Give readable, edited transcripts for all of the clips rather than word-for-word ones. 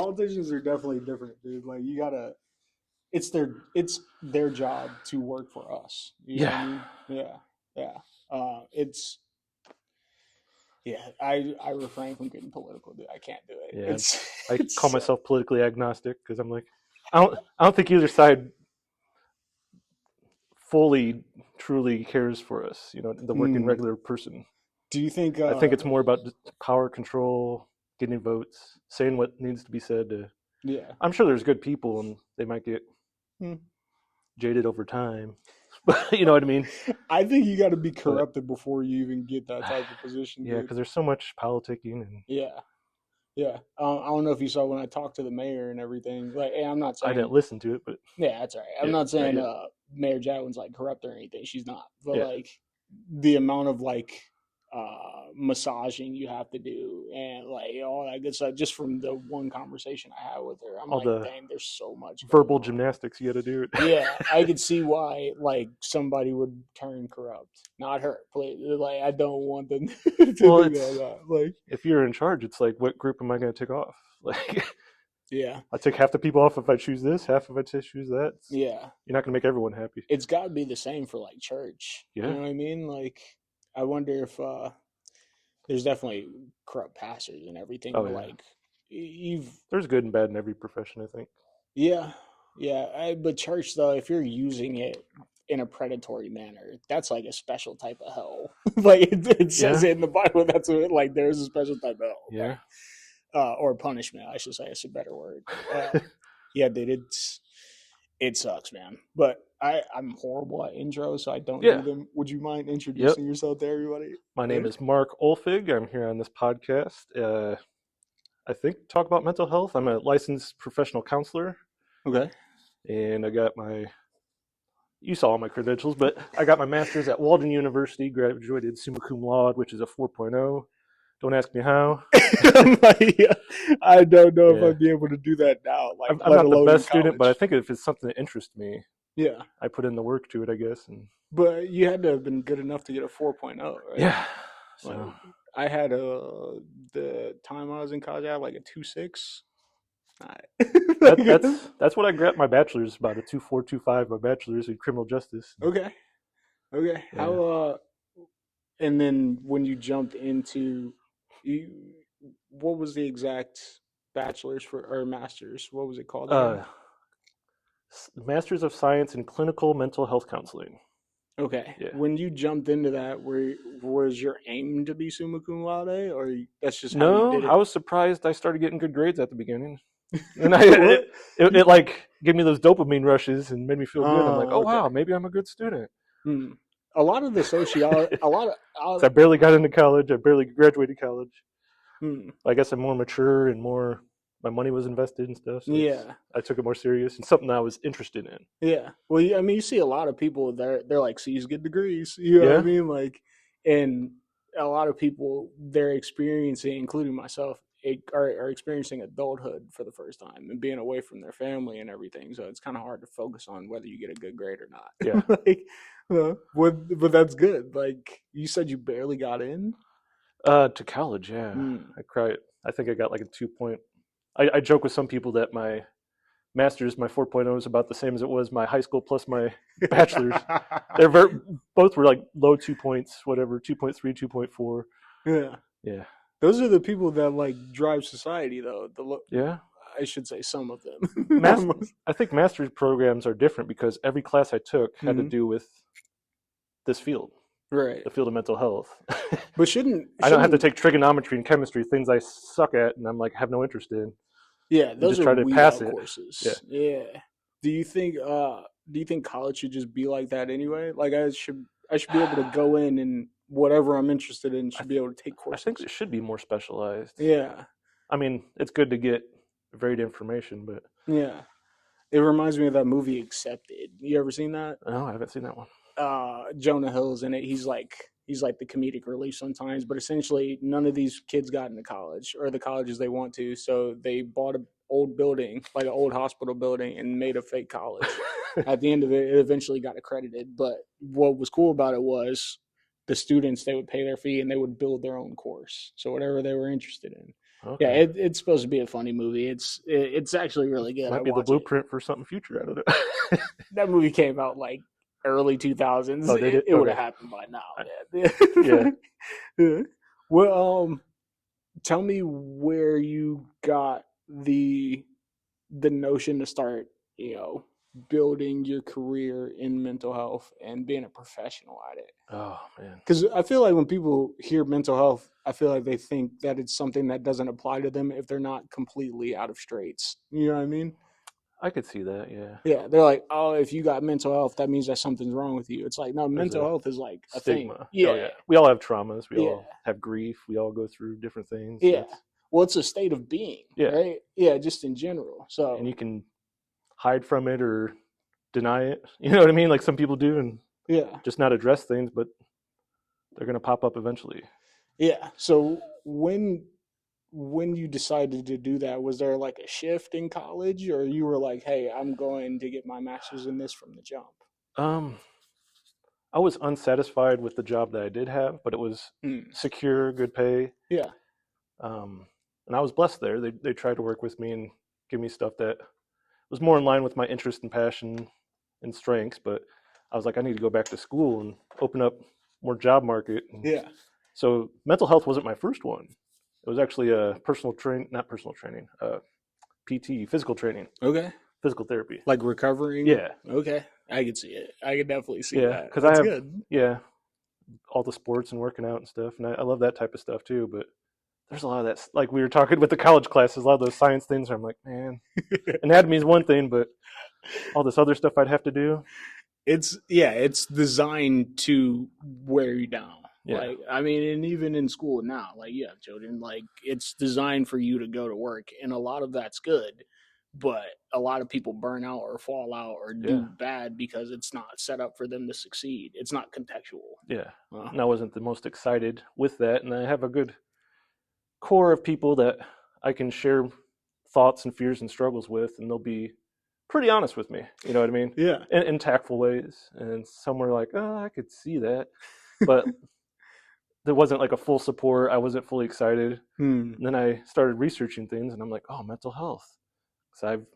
Politicians are definitely different, dude. Like you gotta, it's their job to work for us. You know what I Yeah, mean? Yeah, yeah. It's yeah. I refrain from getting political, dude. I can't do it. yeah. It's I call it's myself politically agnostic because I'm like, I don't think either side fully truly cares for us. The working Hmm. regular person. Do you think? I think it's more about power control, getting votes, saying what needs to be said. Yeah. I'm sure there's good people, and they might get Hmm. jaded over time. But you know what I mean? I think you got to be But corrupted before you even get that type of position, yeah, dude. because there's so much politicking, and Yeah. Yeah. I don't know if you saw when I talked to the mayor and everything. Like, hey, I'm not I didn't saying. listen to it, but Yeah, that's all right. I'm yeah, not not saying yet. Mayor Jadwin's like corrupt or anything. She's not. But Yeah, like the amount of like massaging you have to do and like all that good stuff just from the one conversation I had with her. I'm all like, the dang, there's so much going verbal on. gymnastics you got to do. Yeah, I could see why like somebody would turn corrupt. Not her. Please. Like I don't want them to do Well, that. Like if you're in charge, it's like, what group am I going to take off? Like, yeah. I take half the people off if I choose this, half if I choose that. Yeah. You're not going to make everyone happy. It's got to be the same for like church. You Yeah. know what I mean? Like I wonder if there's definitely corrupt pastors and everything, Oh but yeah. like you've There's good and bad in every profession, I think. yeah, yeah. But church though, if you're using it in a predatory manner, that's like a special type of hell. Like it says Yeah. it in the Bible. That's what like there's a special type of hell, Yeah. or punishment. I should say it's a better word. Yeah, dude, it sucks, man. But I'm horrible at intros, so I don't do Yeah. them. Would you mind Yep. introducing yourself to everybody? My name Yeah. is Mark Ulfig. I'm here on this podcast. I think talk about mental health. I'm a licensed professional counselor, Okay. and I got you saw all my credentials, but I got my master's at Walden University, graduated summa cum laude, which is a 4.0. Don't ask me how. I'm like, yeah, I don't know if Yeah. I'd be able to do that now, like I'm let not the alone in best student, but I college. think if it's something that interests me, Yeah, I put in the work to it, I guess. And but you had to have been good enough to get a 4.0, right? yeah. So Like I had the time I was in college, I had like a 2.6. that's what I got my bachelor's, about a 2.4, 2.5, my bachelor's in criminal justice. Okay, okay. Yeah. How and then when you jumped into you, what was the exact bachelor's for or master's? What was it called again? Uh, Masters of Science in Clinical Mental Health Counseling. Okay. Yeah. When you jumped into that, was your aim to be summa cum laude, or that's just how you No, did I it? was surprised I started getting good grades at the beginning. And it, What? it, it like gave me those dopamine rushes and made me feel good. I'm like, Oh, oh okay. wow, maybe I'm a good student. Hmm. A lot of the sociology, a lot of, So I barely got into college. I barely graduated college. hmm. I guess I'm more mature and more. My money was invested and stuff, so Yeah, I took it more serious and something I was interested in. yeah. Well, I mean, you see a lot of people they're like C's get degrees. You know what I Yeah, mean? Like, and a lot of people they're experiencing, including myself, are experiencing adulthood for the first time and being away from their family and everything. So it's kind of hard to focus on whether you get a good grade or yeah. not. Like, but that's good. Like you said, you barely got in. To college, yeah. Hmm. I cried. I think I got like a 2 point. I joke with some people that my master's, my 4.0 is about the same as it was my high school plus my bachelor's. They're both were like low 2 points, whatever, 2.3, 2.4. Yeah, Yeah. those are the people that like drive society, though. Yeah. I should say some of them. Not Mas- most. I think master's programs are different because every class I took had to Mhm. do with this field, Right, the field of mental health. but shouldn't I don't have to shouldn't take trigonometry and chemistry, things I suck at and I'm like have no interest in, yeah, and those just are try to weed pass out it. Yeah. courses. Yeah. Do you think college should just be like that anyway? Like I should be able to go in and whatever I'm interested in I, should be able to take I think courses. it should be more specialized. Yeah. I mean, it's good to get varied information, but Yeah. It reminds me of that movie Accepted. You ever seen that? no, I haven't seen that one. Jonah Hill's in it. He's like the comedic relief sometimes, but essentially none of these kids got into college or the colleges they want to, so they bought an old building, like an old hospital building, and made a fake college. At the end of it, it eventually got accredited. But what was cool about it was the students they would pay their fee and they would build their own course. So whatever they were interested in. Yeah, Okay. it's supposed to be a funny movie. It's actually really good. I Might be the watch it. blueprint for something future. I don't know. That movie came out like early 2000s. Oh, did it? It would have Okay. happened by now. I- Yeah. Yeah. Yeah. Well, tell me where you got the notion to start, you know, building your career in mental health and being a professional at it. Oh man. Because I feel like when people hear mental health, I feel like they think that it's something that doesn't apply to them if they're not completely out of straits. You know what I mean? I could see that. Yeah. Yeah, they're like, oh, if you got mental health, that means that something's wrong with you. It's like, no, There's mental a health is like a thing. stigma. Oh Yeah, yeah. We all have traumas. We yeah, all have grief. We all go through different things. yeah. That's Well, it's a state of being, yeah. right? Yeah, just in general. And So, you can hide from it or deny it. You know what I mean? Like some people do, and yeah, just not address things, but they're gonna pop up eventually. yeah. So when you decided to do that, was there like a shift in college, or you were like, hey, I'm going to get my master's in this from the jump? Um, I was unsatisfied with the job that I did have, but it was Hmm. secure, good pay. Yeah, And I was blessed there. They tried to work with me and give me stuff that was more in line with my interest and passion and strengths. But I was like, I need to go back to school and open up more job market. And yeah. so mental health wasn't my first one. It was actually a not personal training, PT, physical training, Okay. physical therapy. Like recovering. Yeah, Okay, I can see it. I can definitely see yeah, that. because I That's have good. yeah all the sports and working out and stuff, and I love that type of stuff too. But there's a lot of that, like we were talking with the college classes, a lot of those science things. Where I'm like, man, anatomy is one thing, but all this other stuff I'd have to do. It's designed to wear you down. Yeah, Like, I mean, and even in school now, like you have children, like it's designed for you to go to work, and a lot of that's good, but a lot of people burn out or fall out or yeah, do bad because it's not set up for them to succeed. It's not contextual. yeah. Uh, And I wasn't the most excited with that, and I have a good core of people that I can share thoughts and fears and struggles with, and they'll be pretty honest with me. You know what I mean? yeah. In tactful ways, and some were like, "Oh, I could see that," but there wasn't like a full support. I wasn't fully excited. Hmm. And then I started researching things, and I'm like, "Oh, mental health." So I've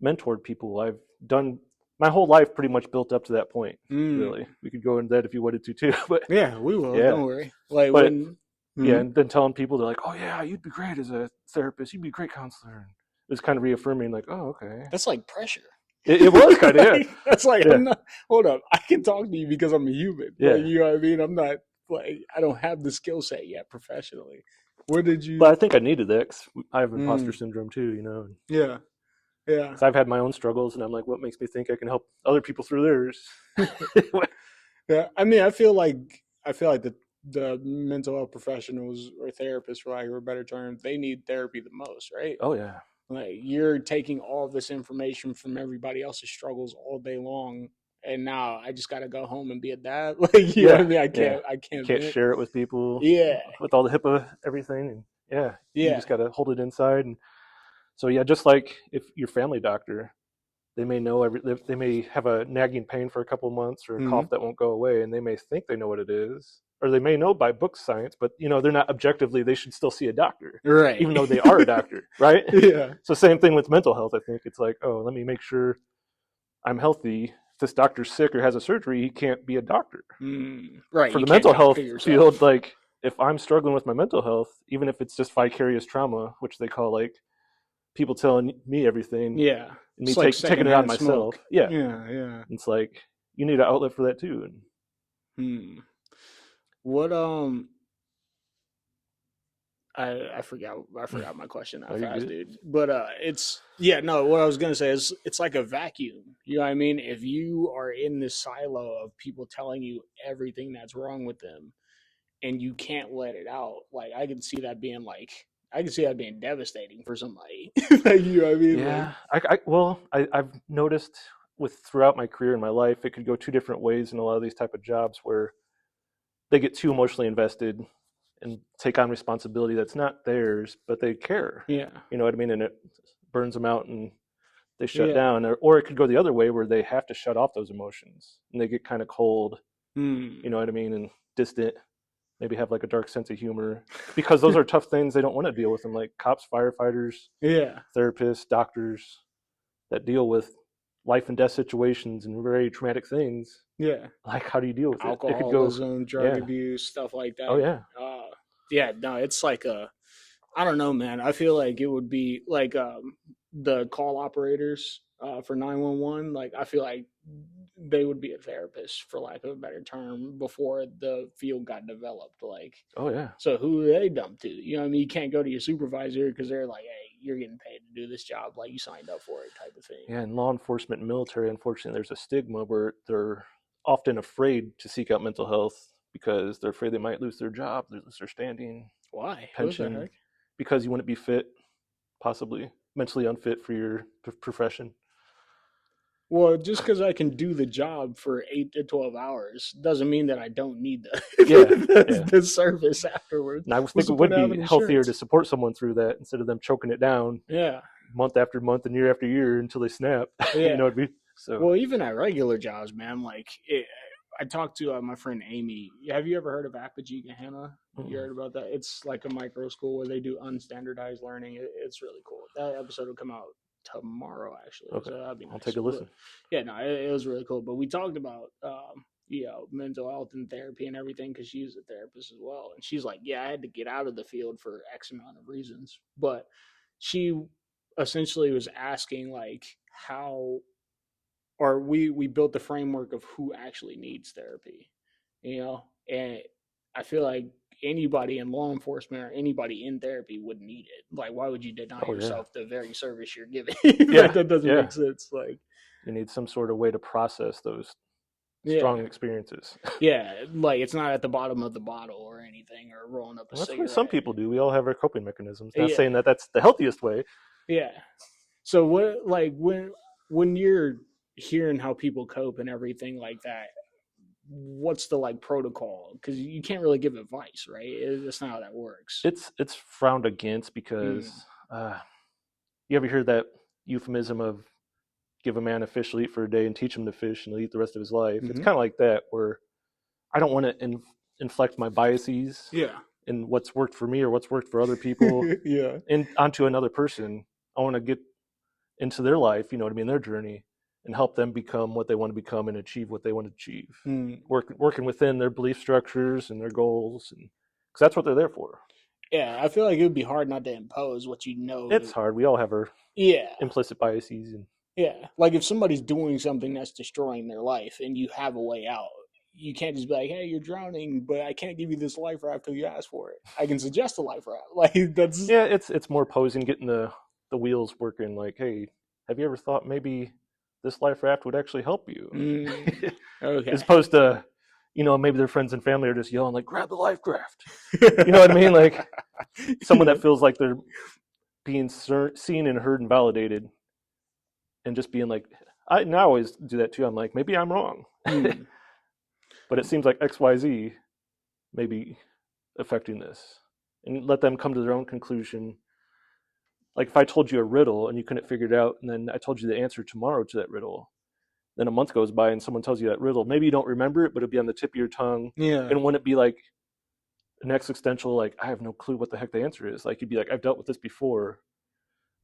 mentored people. I've done my whole life pretty much built up to that point. Hmm. Really, we could go into that if you wanted to too. But Yeah, we will. yeah, Don't worry. Like but when. yeah, Hmm. and then telling people they're like, "Oh yeah, you'd be great as a therapist. You'd be a great counselor." And it was kind of reaffirming, like, "Oh okay." That's like pressure. It was kind of yeah, Like, that's like yeah, I'm not. Hold up, I can talk to you because I'm a human. Like yeah. you know what I mean. I'm not like I don't have the skill set yet professionally. Where did But you? I think I needed that 'cause I have imposter Mm, syndrome too, you know. yeah, yeah, Because I've had my own struggles, and I'm like, what makes me think I can help other people through theirs? yeah. I mean, I feel like the mental health professionals or therapists, for lack of a better term, they need therapy the most, right? Oh yeah, Like you're taking all of this information from everybody else's struggles all day long, and now I just got to go home and be a dad. Like you know what I yeah, mean? I yeah. can't. I You can't can't vent. share it with people Yeah, with all the HIPAA everything, and yeah, you yeah, just got to hold it inside. And so yeah, just like if your family doctor, they may know they may have a nagging pain for a couple of months or a hmm cough that won't go away, and they may think they know what it is, or they may know by book science, but you know they're not objectively. They should still see a doctor, right. even though they are a doctor, right? Yeah, So same thing with mental health. I think it's like, oh, let me make sure I'm healthy. If this doctor's sick or has a surgery, he can't be a doctor. right. For You the can't mental doctor health field, yourself. like if I'm struggling with my mental health, even if it's just vicarious trauma, which they call like people telling me everything Yeah, and me it's like taking it on secondhand myself, smoke. yeah, Yeah, yeah. it's like you need an outlet for that too. And Hmm. What I forgot my question oh, that you're fast, good. dude. But it's yeah, no, what I was gonna say is it's like a vacuum. You know what I mean? If you are in this silo of people telling you everything that's wrong with them and you can't let it out, like I can see that being devastating for somebody. Like you know what I mean? Like Yeah, I've noticed with throughout my career in my life, it could go two different ways in a lot of these type of jobs where they get too emotionally invested and take on responsibility that's not theirs, but they care. yeah. You know what I mean? And it burns them out and they shut Yeah. down. Or it could go the other way where they have to shut off those emotions and they get kind of cold, Hmm. you know what I mean, and distant. maybe have like a dark sense of humor, because those are tough things they don't want to deal with. And like cops, firefighters, Yeah. therapists, doctors that deal with life and death situations and very traumatic things. Yeah. Like, how do you deal with it? It could go, Alcoholism, drug yeah. abuse, stuff like Oh that. yeah. Yeah, no, it's like I don't know, man. I feel like it would be like the call operators for 911. Like, I feel like they would be a therapist, for lack of a better term, before the field got developed. Like, Oh yeah. so who do they dump to? You know what I mean? You can't go to your supervisor because they're like, hey, you're getting paid to do this job. Like, you signed up for it, type of thing. Yeah, in law enforcement and military, unfortunately, there's a stigma where they're often afraid to seek out mental health because they're afraid they might lose their job, lose their standing, Why? What the pension, heck? because you wouldn't be fit, possibly mentally unfit for your profession. Well, just because I can do the job for 8 to 12 hours doesn't mean that I don't need Yeah, the, yeah. the service afterwards. And I was What's thinking the it would point of be having healthier to insurance? support someone through that instead of them choking it down Yeah, month after month and year after year until they snap. You yeah. know what I mean? So, Well, even at regular jobs, man. Like, I talked to my friend Amy. Have you ever heard of Apogee Gehenna? You heard about that? It's like a micro school where they do unstandardized learning. It's really cool. That episode will come out tomorrow, actually, okay, so that'd be I'll nice. take a But listen. yeah, no, it was really cool. But we talked about mental health and therapy and everything because she's a therapist as well, and she's like, yeah, I had to get out of the field for X amount of reasons, but she essentially was asking like how, or we built the framework of who actually needs therapy, you know. And I feel like anybody in law enforcement or anybody in therapy would need it. Like, why would you deny Oh yeah, yourself the very service you're giving? yeah, That doesn't yeah. make sense. Like, You need some sort of way to process those yeah, strong experiences. yeah, like it's not at the bottom of the bottle or anything, or rolling up a Well, that's what some cigarette. people do. We all have our coping mechanisms. Not Yeah, saying that that's the healthiest way. yeah. So what, like, when you're hearing how people cope and everything like that, what's the like protocol? Because you can't really give advice, right? That's not how that works. It's frowned against because Mm. uh, you ever hear that euphemism of give a man a fish to eat for a day and teach him to fish and he'll eat the rest of his life. It's Mm-hmm. kind of like that, where I don't want to inflect my biases Yeah. in what's worked for me or what's worked for other people Yeah. and onto another person. I want to get into their life, you know what I mean, their journey, and help them become what they want to become and achieve what they want to achieve. Mm. Working within their belief structures and their goals, and because that's what they're there for. Yeah, I feel like it would be hard not to impose what you know. It's hard. We all have our Yeah. implicit biases, and Yeah. Like if somebody's doing something that's destroying their life and you have a way out, you can't just be like, hey, you're drowning, but I can't give you this life raft till you ask for it. I can suggest a life raft. Like that's yeah, it's more posing, getting the wheels working. Like, hey, have you ever thought maybe this life raft would actually help you? Okay. As opposed to, maybe their friends and family are just yelling like, grab the life raft. You know what I mean? Like someone that feels like they're being seen and heard and validated, and just being like, I always do that too. I'm like, maybe I'm wrong, but it seems like XYZ may be affecting this, and let them come to their own conclusion. Like if I told you a riddle and you couldn't figure it out, and then I told you the answer tomorrow to that riddle, then a month goes by and someone tells you that riddle, maybe you don't remember it, but it'll be on the tip of your tongue. Yeah. And wouldn't it be like an existential, like, I have no clue what the heck the answer is? Like you'd be like, I've dealt with this before.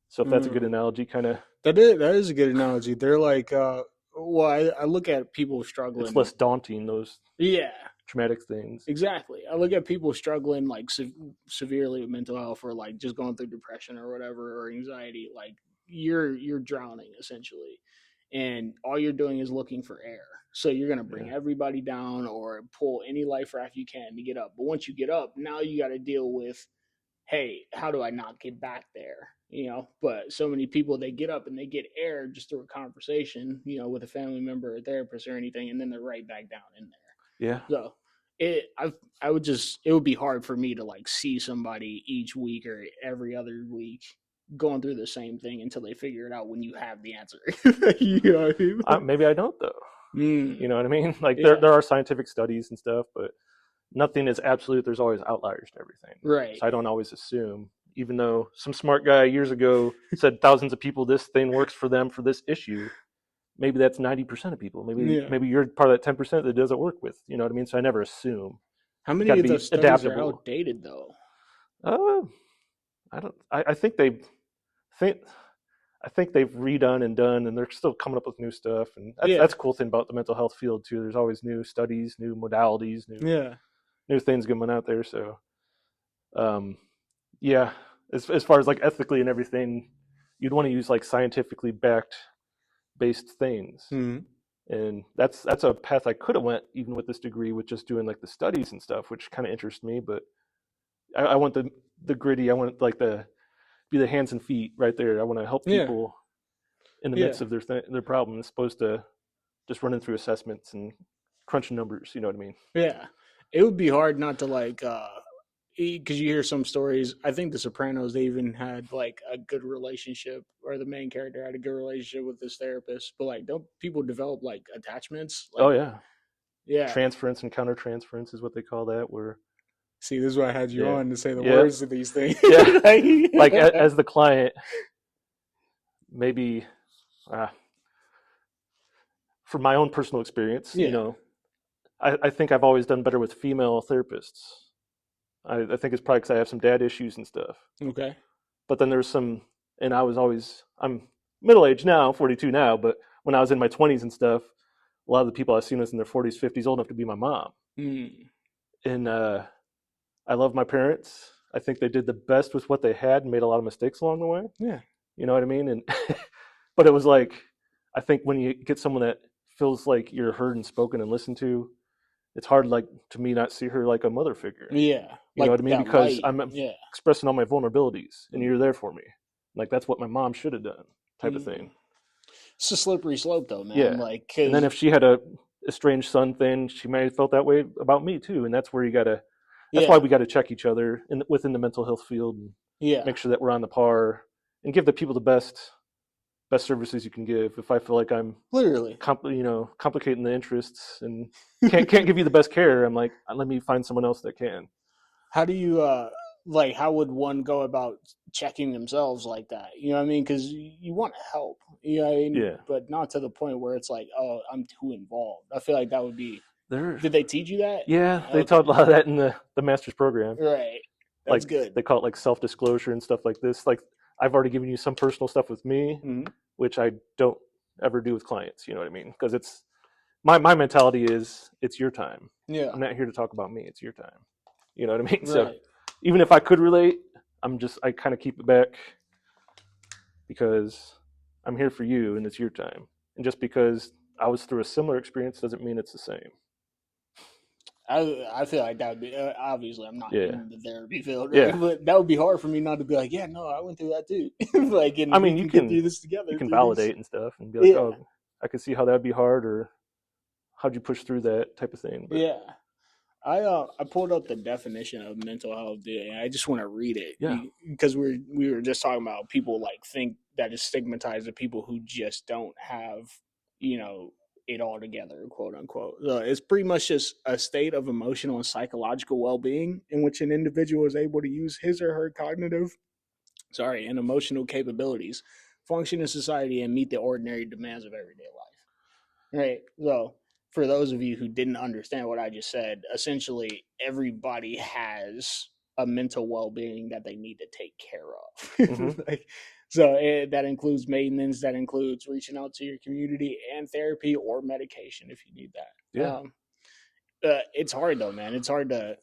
So if that's a good analogy, kind of, that is a good analogy. They're like, well, I look at people struggling. it's less daunting, those Yeah, traumatic things. exactly. I look at people struggling like severely with mental health, or like just going through depression or whatever, or anxiety. Like you're drowning essentially, and all you're doing is looking for air. So you're gonna bring everybody down or pull any life raft you can to get up. But once you get up, now you got to deal with, hey, how do I not get back there? But so many people, they get up and they get air just through a conversation, with a family member or therapist or anything, and then they're right back down in there. Yeah. So it would be hard for me to like see somebody each week or every other week going through the same thing until they figure it out when you have the answer. You know what I mean? Maybe I don't though. You know what I mean? Like there are scientific studies and stuff, but nothing is absolute. There's always outliers to everything. Right. So I don't always assume, even though some smart guy years ago said thousands of people, this thing works for them for this issue. Maybe that's 90% of people. Maybe you're part of that 10% that doesn't work with. You know what I mean? So I never assume. How You got many to of be those studies are adaptable. outdated though? Uh, I don't. I think they think. I think they've redone and done, and they're still coming up with new stuff. And Yeah, that's a cool thing about the mental health field too. There's always new studies, new modalities, yeah. new things going out there. So, um, yeah, as far as like ethically and everything, you'd want to use like scientifically backed based things. Hmm. And that's a path I could have went even with this degree, with just doing like the studies and stuff, which kind of interests me. But I want the gritty. I want like the be the hands and feet right there. I want to help Yeah, people in the yeah, midst of their problems, as opposed to just running through assessments and crunching numbers. You know what I mean? yeah. It would be hard not to like, because you hear some stories. I think The Sopranos, they even had like a good relationship, or the main character had a good relationship with this therapist. But like, don't people develop like attachments? Oh Like, yeah, yeah. transference and countertransference is what they call that. Where See, this is why I had you yeah, on to say the yeah, words of these things. yeah. Like Like, as the client, maybe uh, from my own personal experience, yeah. I think I've always done better with female therapists. I think it's probably because I have some dad issues and stuff. Okay. But then there's some, and I'm middle aged now, 42 now, but when I was in my 20s and stuff, a lot of the people I've seen was in their 40s, 50s, old enough to be my mom. Mm. And I love my parents. I think they did the best with what they had and made a lot of mistakes along the way. Yeah. You know what I mean? And but it was like, I think when you get someone that feels like you're heard and spoken and listened to, it's hard, like, to me, not see her like a mother figure. Yeah. You know what I Like mean? that Because light. I'm Yeah. expressing all my vulnerabilities, and you're there for me. Like that's what my mom should have done, type of Mm. thing. It's a slippery slope, though, man. Yeah. Like, And then cause if she had a estranged son thing, she may have felt that way about me too. And that's where you gotta. That's why yeah, we got to check each other within the mental health field and yeah, make sure that we're on the par and give the people the best services you can give. If I feel like I'm literally. complicating the interests and can't give you the best care, I'm like, let me find someone else that can. How do you like? How would one go about checking themselves like that? You know what I mean? Because you want to help, you know what I mean, Yeah. but not to the point where it's like, oh, I'm too involved. I feel like that would be. There. Did they teach you that? Yeah, they Okay, taught a lot of that in the master's program. right. That's Like good. they call it like self-disclosure and stuff like this. Like I've already given you some personal stuff with me, Hmm. which I don't ever do with clients. You know what I mean? Because it's my mentality is it's your time. Yeah. I'm not here to talk about me. It's your time. You know what I mean? So Right. even if I could relate, I kind of keep it back because I'm here for you and it's your time. And just because I was through a similar experience doesn't mean it's the same. I feel like that would be obviously I'm not Yeah. in the therapy field, right? Yeah. But that would be hard for me not to be like, yeah, no, I went through that too. Like, I and we mean, can get through this you together can through these. validate and stuff and be like, Yeah, oh, I could see how that'd be hard, or how'd you push through that type of thing. But yeah. I pulled up the definition of mental health, dude, and I just want to read it yeah. because we were just talking about people like think that is stigmatized the people who just don't have you know it all together, quote unquote. So it's pretty much just a state of emotional and psychological well being in which an individual is able to use his or her cognitive, and emotional capabilities, function in society, and meet the ordinary demands of everyday life. Right. So, for those of you who didn't understand what I just said, essentially everybody has a mental well-being that they need to take care Hmm. of. Like, so that includes maintenance, that includes reaching out to your community and therapy or medication if you need that. Yeah. It's hard though, man. It's hard to,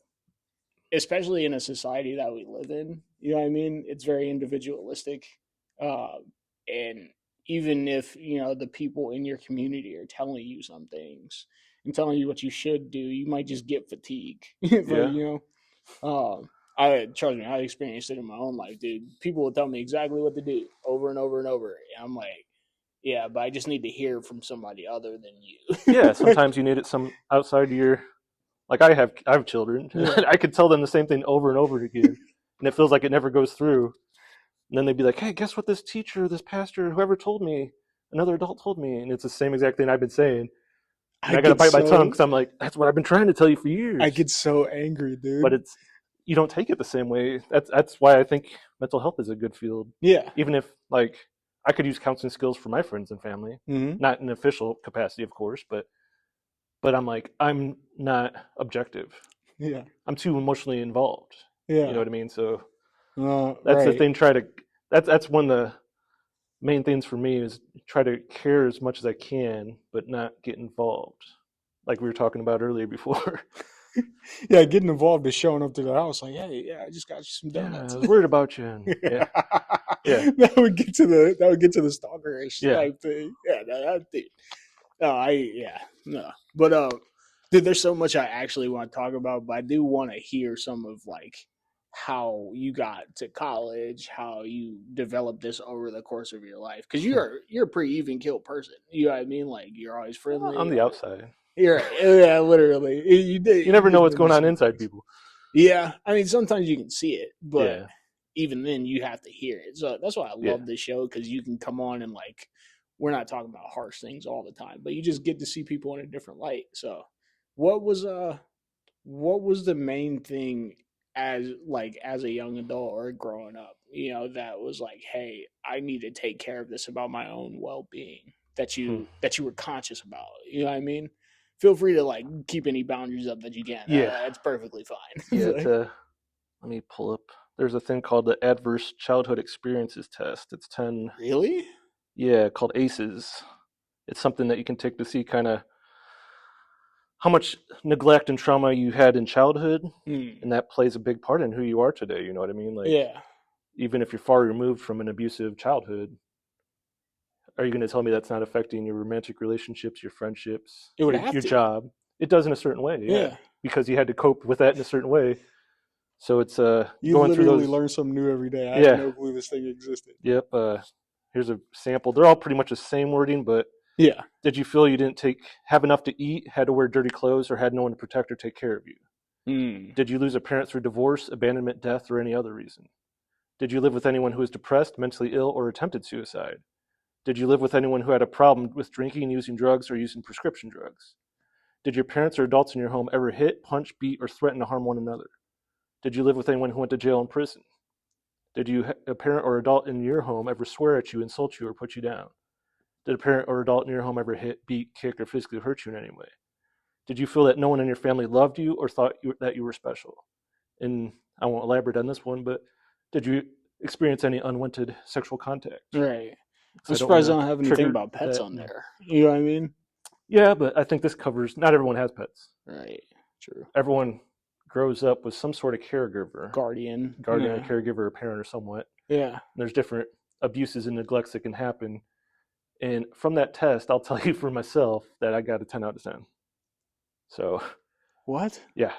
especially in a society that we live in. You know what I mean? It's very individualistic, uh, and even if the people in your community are telling you some things and telling you what you should do, you might just get fatigued. Like, Yeah. I trust me, I experienced it in my own life, dude. People will tell me exactly what to do over and over and over, and I'm like, yeah, but I just need to hear from somebody other than Yeah. you. Like, Sometimes you need it some outside of your. Like I have children. yeah, I could tell them the same thing over and over again, and it feels like it never goes through. And then they'd be like, "Hey, guess what? This teacher, this pastor, whoever told me, another adult told me," and it's the same exact thing I've been saying. And I I got to get bite my tongue so because I'm like, "That's what I've been trying to tell you for I years." get so angry, But dude. it's you don't take it the same way. That's why I think mental health is a good field. Yeah. Even if like I could use counseling skills for my friends and family, Mm-hmm. not in official capacity, of course, but I'm like I'm not objective. Yeah. I'm too emotionally involved. You know Yeah. what I mean? So that's the Right. thing. That's one of the main things for me is try to care as much as I can, but not get involved. Like we were talking about earlier before. Yeah, getting involved is showing up to the house like, hey, yeah, I just got you some Yeah, donuts. I was worried about you. And yeah, yeah, That would get to the stalkerish yeah. type thing. Yeah, dude. No, no. But dude, there's so much I actually want to talk about, but I do want to hear some of like how you got to college, how you developed this over the course of your life. Because you're a pretty even killed person. You know what I mean? Like you're always On friendly. the outside, You're yeah, literally. you You never know did what's going on some inside things. people. Yeah, I mean sometimes you can see it, but Yeah, even then you have to hear it. So that's why I yeah. love this show because you can come on and like we're not talking about harsh things all the time, but you just get to see people in a different light. So what was what was the main thing as a young adult or growing up, that was like, hey, I need to take care of this about my own well being Hmm. that you were conscious about. You know what I mean? Feel free to like keep any boundaries up that you can. Yeah, That's perfectly fine. yeah. Like, Let me pull up. There's a thing called the Adverse Childhood Experiences Test. It's 10, really? yeah, called ACEs. It's something that you can take to see kind of how much neglect and trauma you had in childhood, Hmm. and that plays a big part in who you are today. You know what I mean? Like, Yeah. even if you're far removed from an abusive childhood, are you going to tell me that's not affecting your romantic relationships, your friendships, It would have your to. job? It does in a certain way, yeah, Yeah. because you had to cope with that in a certain way. So it's You going through literally those. learn something new every day. I had Yeah, no clue this thing existed. yep. Here's a sample. They're all pretty much the same wording, but Yeah. did you feel you didn't have enough to eat, had to wear dirty clothes, or had no one to protect or take care of you? Hmm. Did you lose a parent through divorce, abandonment, death, or any other reason? Did you live with anyone who was depressed, mentally ill, or attempted suicide? Did you live with anyone who had a problem with drinking, using drugs, or using prescription drugs? Did your parents or adults in your home ever hit, punch, beat, or threaten to harm one another? Did you live with anyone who went to jail and prison? Did a parent or adult in your home ever swear at you, insult you, or put you down? Did a parent or adult in your home ever hit, beat, kick, or physically hurt you in any way? Did you feel that no one in your family loved you or thought that you were special? And I won't elaborate on this one, but did you experience any unwanted sexual contact? Right. I'm Because I don't want surprised I to don't have anything trigger about pets that. on there. You know what I mean? Yeah, but I think this covers not everyone has pets. Right. True. Everyone grows up with some sort of caregiver, Guardian. guardian, a Yeah. caregiver, a parent, or somewhat. Yeah. And there's different abuses and neglects that can happen. And from that test, I'll tell you for myself that I got a 10 out of 10. So, What? yeah,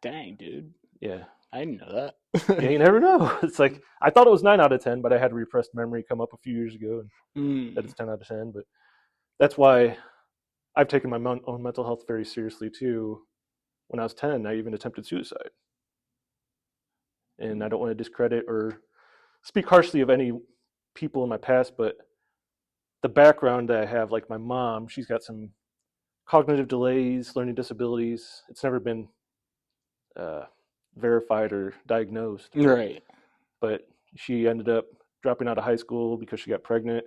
Dang, dude. yeah. I didn't know Yeah, that. you never know. It's like, I thought it was 9 out of 10, but I had a repressed memory come up a few years ago and that Mm. it's 10 out of 10. But that's why I've taken my own mental health very seriously too. When I was 10, I even attempted suicide. And I don't want to discredit or speak harshly of any people in my past, but the background that I have, like my mom, she's got some cognitive delays, learning disabilities. It's never been uh, verified or diagnosed, Right. but she ended up dropping out of high school because she got pregnant.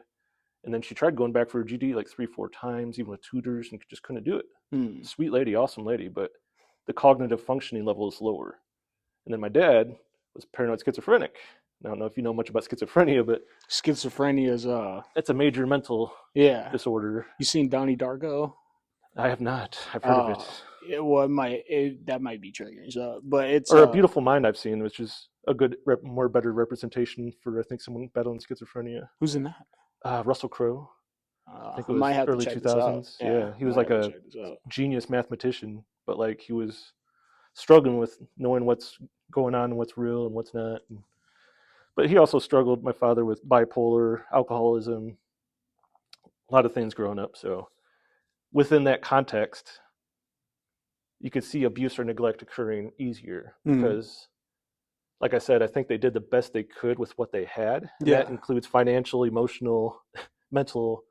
And then she tried going back for her GD like 3, 4 times, even with tutors, and just couldn't do it. Mm. Sweet lady, awesome lady, but the cognitive functioning level is lower. And then my dad was paranoid schizophrenic. I don't know if you know much about schizophrenia, but Schizophrenia is it's a major mental yeah. disorder. You seen Donnie Darko? I have not. I've heard of it. Well, that might be triggering. So, but it's Or A Beautiful Mind I've seen, which is a good, more better representation for, I think, someone battling schizophrenia. who's in that? Russell Crowe. I think it I might was have to early check this out. 2000s. Yeah, Yeah, he I was might like have to a check this out. genius mathematician, but like he was struggling with knowing what's going on and what's real and what's not. But he also struggled, my father, with bipolar, alcoholism, a lot of things growing up. So within that context, you could see abuse or neglect occurring easier Mm. because, like I said, I think they did the best they could with what they had. And that Yeah, includes financial, emotional, mental.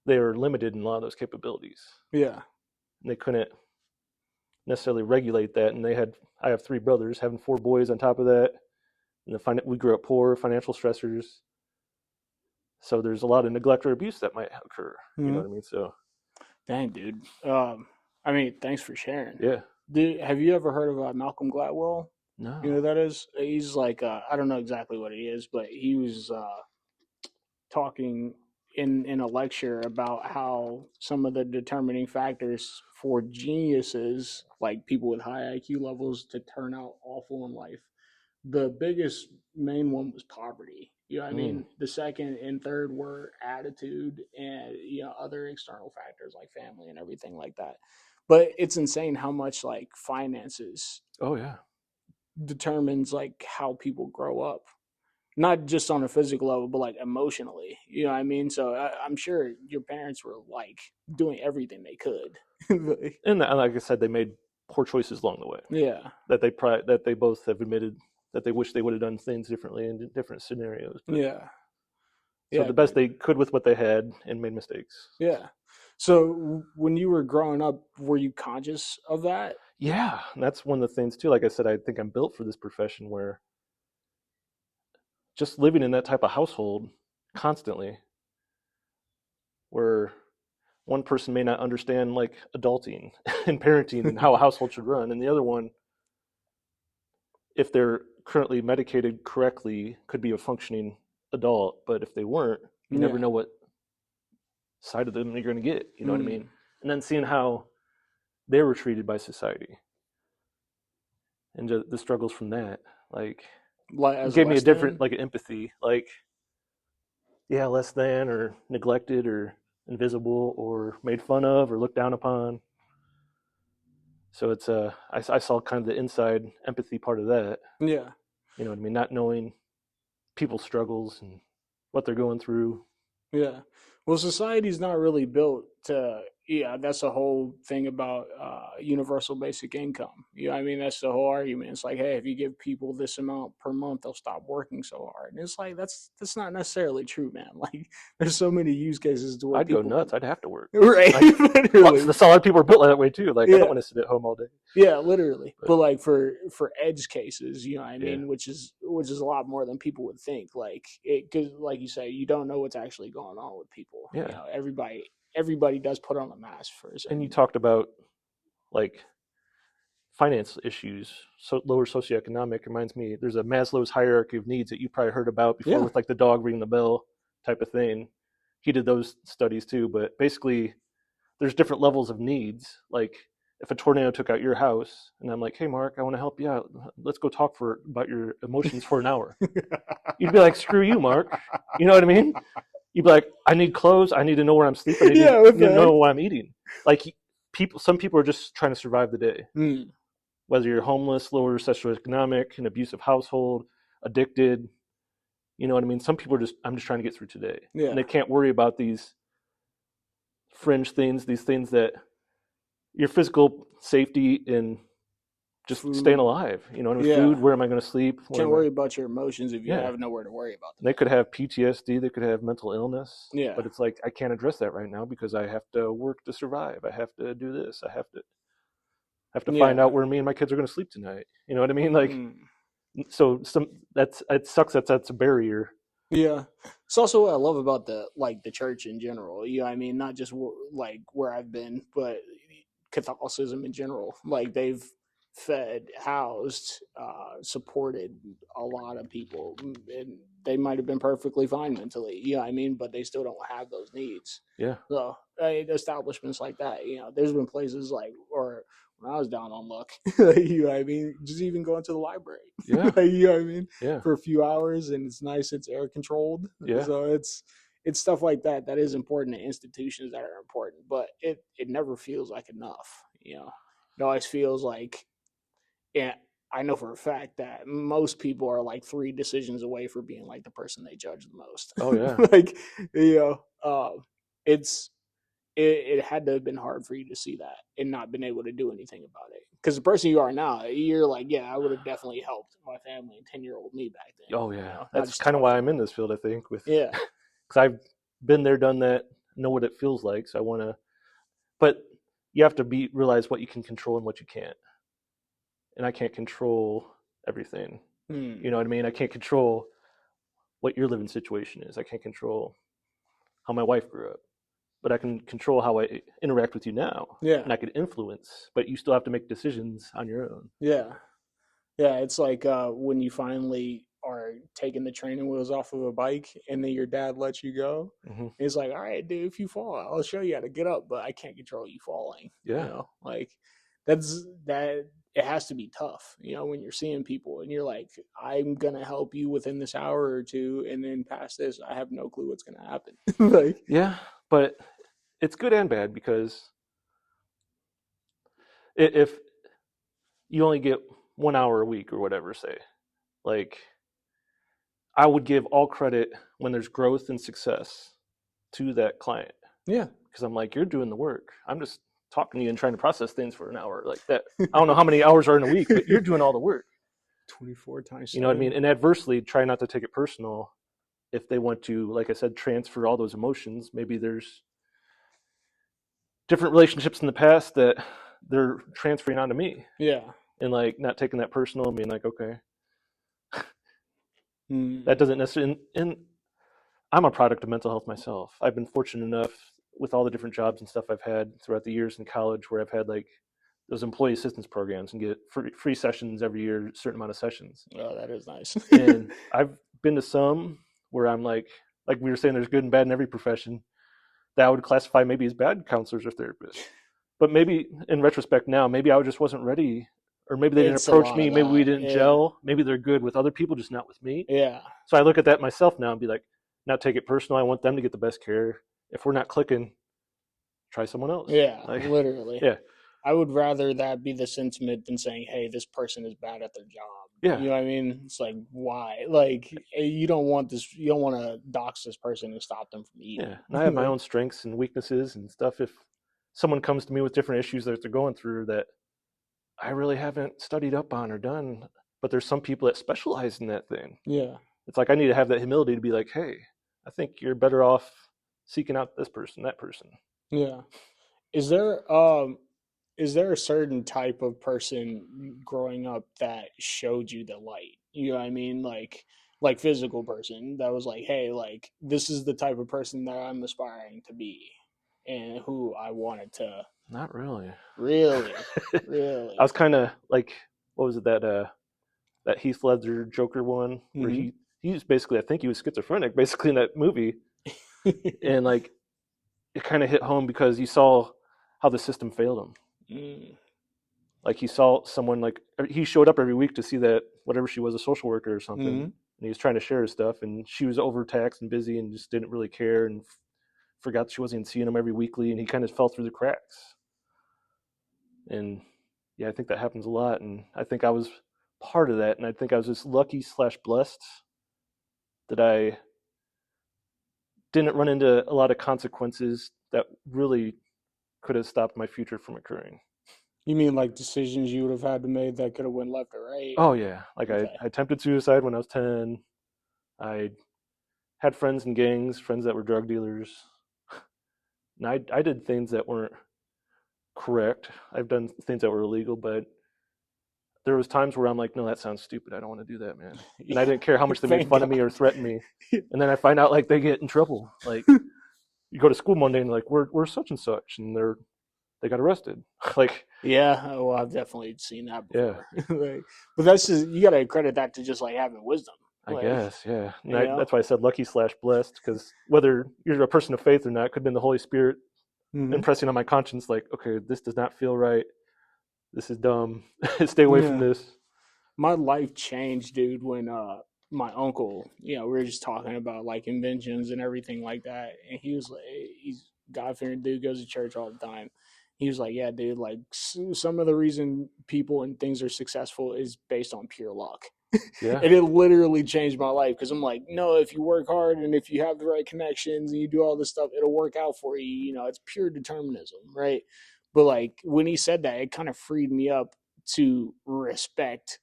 They were limited in a lot of those capabilities. yeah. And they couldn't necessarily regulate that. And I have 3 brothers, having 4 boys on top of that. And we grew up poor, financial stressors. So there's a lot of neglect or abuse that might occur. You know Mm. what I mean? So Dang, dude. I mean, thanks for sharing. yeah, Have you ever heard of Malcolm Gladwell? You know No. who that is? He's like I don't know exactly what he is, but he was talking in a lecture about how some of the determining factors for geniuses, like people with high IQ levels, to turn out awful in life. The biggest main one was poverty. You know what I Mm. mean? The second and third were attitude and other external factors like family and everything like that. But it's insane how much like finances Oh yeah. determines like how people grow up, not just on a physical level, but like emotionally. You know what I mean? So I'm sure your parents were like doing everything they could. And like I said, they made poor choices along the way. Yeah, That they both have admitted that they wish they would have done things differently in different scenarios. But yeah, so yeah, the best they could with what they had and made mistakes. yeah. So when you were growing up, were you conscious of that? Yeah, and that's one of the things too. Like I said, I think I'm built for this profession where just living in that type of household constantly, where one person may not understand like adulting and parenting and how a household should run, and the other one, if they're currently medicated correctly, could be a functioning adult. But if they weren't, you never Yeah. know what side of them you're going to get. You know what I mean? Mm. And then seeing how they were treated by society and just the struggles from that, like Like it as gave me a less different than? like empathy, like yeah, less than or neglected or invisible or made fun of or looked down upon. So it's I saw kind of the inside empathy part of that. Yeah. You know what I mean? Not knowing people's struggles and what they're going through. Yeah. Well, society's not really built to, yeah, that's the whole thing about universal basic income. You know what I mean? That's the whole argument. It's like, hey, if you give people this amount per month, they'll stop working so hard. And it's like, that's not necessarily true, man. Like, there's so many use cases to where I'd go people can, nuts. I'd have to work. right? Like Literally. that's a lot of people are built that way too. Like I don't Yeah. want to sit at home all day. Yeah, literally. But But like for edge cases, you know what I yeah, mean, which is a lot more than people would think. Like it, because like you say, you don't know what's actually going on with people. yeah. Everybody does put on a mask for a And you certain. talked about like finance issues, so lower socioeconomic reminds me. There's a Maslow's hierarchy of needs that you probably heard about before, Yeah. with like the dog ringing the bell type of thing. He did those studies too, but basically, there's different levels of needs. Like if a tornado took out your house, and I'm like, "Hey, Mark, I want to help you out. Let's go talk about your emotions for an hour." You'd be like, "Screw you, Mark." You know what I mean? You'd be like, "I need clothes. I need to know where I'm sleeping. I Yeah. What need the to heck? know what I'm eating." Like some people are just trying to survive the day, Mm, whether you're homeless, lower socioeconomic, an abusive household, addicted. You know what I mean? Some people are just, I'm just trying to get through today. And yeah. they can't worry about these fringe things, these things that your physical safety and just staying Food. alive. You know what I mean? Food, Yeah. where am I going to sleep? Where Can't am I? worry about your emotions if you Yeah. have nowhere to worry about them They at. could have PTSD, they could have mental illness, Yeah. but it's like, I can't address that right now because I have to work to survive. I have to do this. I have to find Yeah. out where me and my kids are going to sleep tonight. You know what I mean? Like, Mm. so it sucks that's a barrier. Yeah, it's also what I love about the church in general. You know, what I mean, not just like where I've been, but Catholicism in general. Like they've fed, housed, supported a lot of people, and they might have been perfectly fine mentally. You know, what I mean, but they still don't have those needs. Yeah. So establishments like that, there's been places like, or when I was down on luck, you know what I mean, just even going to the library, Yeah. like, you know what I mean, Yeah. for a few hours, and it's nice, it's air controlled, Yeah. so it's stuff like that that is important to institutions that are important, but it never feels like enough. It always feels like, yeah, I know for a fact that most people are like three decisions away from being like the person they judge the most. Oh yeah. Like, you it's it had to have been hard for you to see that and not been able to do anything about it. Because the person you are now, you're like, yeah, I would have definitely helped my family and 10-year-old me back then. Oh yeah. Not That's just kind of talk why to I'm in them. this field, I think, with Yeah, because I've been there, done that, know what it feels like. So I want to, but you have to realize what you can control and what you can't. And I can't control everything. You hmm. know what I mean? I can't control what your living situation is. I can't control how my wife grew up. but I can control how I interact with you now, Yeah. and I could influence, but you still have to make decisions on your own. Yeah. Yeah. It's like when you finally are taking the training wheels off of a bike and then your dad lets you go. Hmm. It's like, all right, dude, if you fall, I'll show you how to get up, but I can't control you falling. Yeah. Like that. It has to be tough, when you're seeing people and you're like, I'm gonna help you within this hour or two, and then past this, I have no clue what's gonna happen. Like, Yeah, but it's good and bad because if you only get 1 hour a week or whatever, say, like, I would give all credit when there's growth and success to that client, yeah, because I'm like, you're doing the work. I'm just talking to you and trying to process things for an hour like that. I don't know how many hours are in a week, but you're doing all the work. 24 times You know what I 7. mean? And adversely, try not to take it personal if they want to, like I said, transfer all those emotions. Maybe there's different relationships in the past that they're transferring onto me, Yeah. and like not taking that personal and being like, okay, Mm. that doesn't necessarily. And I'm a product of mental health myself. I've been fortunate enough with all the different jobs and stuff I've had throughout the years in college, where I've had like those employee assistance programs and get free sessions every year, a certain amount of sessions. Oh, that is nice. And I've been to some where I'm like we were saying, there's good and bad in every profession, that I would classify maybe as bad counselors or therapists. But maybe in retrospect now, maybe I just wasn't ready, or maybe they didn't It's a approach lot me. of Maybe we that. didn't Yeah. gel. Maybe they're good with other people, just not with me. Yeah. So I look at that myself now and be like, not take it personal. I want them to get the best care. If we're not clicking, try someone else. Yeah. Like, Literally. yeah, I would rather that be the sentiment than saying, hey, this person is bad at their job. yeah, You know what I mean? It's like, why? Like, you don't want this, you don't want to dox this person and stop them from eating. yeah. And I have my own strengths and weaknesses and stuff. If someone comes to me with different issues that they're going through that I really haven't studied up on or done, but there's some people that specialize in that thing. Yeah. It's like I need to have that humility to be like, hey, I think you're better off seeking out this person, that person. Yeah. Is there a certain type of person growing up that showed you the light? You know what I mean? Like physical person that was like, hey, like this is the type of person that I'm aspiring to be and who I wanted to Not really. really, I really. was kind of like, what was it, that Heath Ledger Joker one where Mm-hmm. he's basically, I think he was schizophrenic basically in that movie, and like it kind of hit home because he saw how the system failed him. Mm. Like he saw someone, like he showed up every week to see that whatever she was, a social worker or something, Mm-hmm. and he was trying to share his stuff, and she was overtaxed and busy and just didn't really care and forgot she wasn't even seeing him every weekly, and he kind of fell through the cracks. And yeah, I think that happens a lot, and I think I was part of that, and I think I was just lucky slash blessed that I didn't run into a lot of consequences that really could have stopped my future from occurring. You mean like decisions you would have had to make that could have went left or right? Oh yeah, like Okay. I attempted suicide when I was 10. I had friends in gangs, friends that were drug dealers, and I did things that weren't correct. I've done things that were illegal, but there was times where I'm like, no, that sounds stupid. I don't want to do that, man. And I Yeah. didn't care how much they made Thank fun of me or God. threatened me. And then I find out like they get in trouble. Like you go to school Monday and like we're such and such, and they got arrested. Like Yeah, well, I've definitely seen that yeah, before. Like, but that's just you got to credit that to just like having wisdom. I Like, guess yeah. And you know. that's why I said lucky slash blessed, because whether you're a person of faith or not, could have been the Holy Spirit Hmm. impressing on my conscience, like, okay, this does not feel right. This is dumb. Stay away from Yeah. this. My life changed, dude, when my uncle, we were just talking about like inventions and everything like that, and he was like, he's God fearing dude, goes to church all the time. He was like, yeah, dude, like some of the reason people and things are successful is based on pure luck. Yeah, And it literally changed my life because I'm like, no, if you work hard and if you have the right connections and you do all this stuff, it'll work out for you. It's pure determinism, right? But like when he said that, it kind of freed me up to respect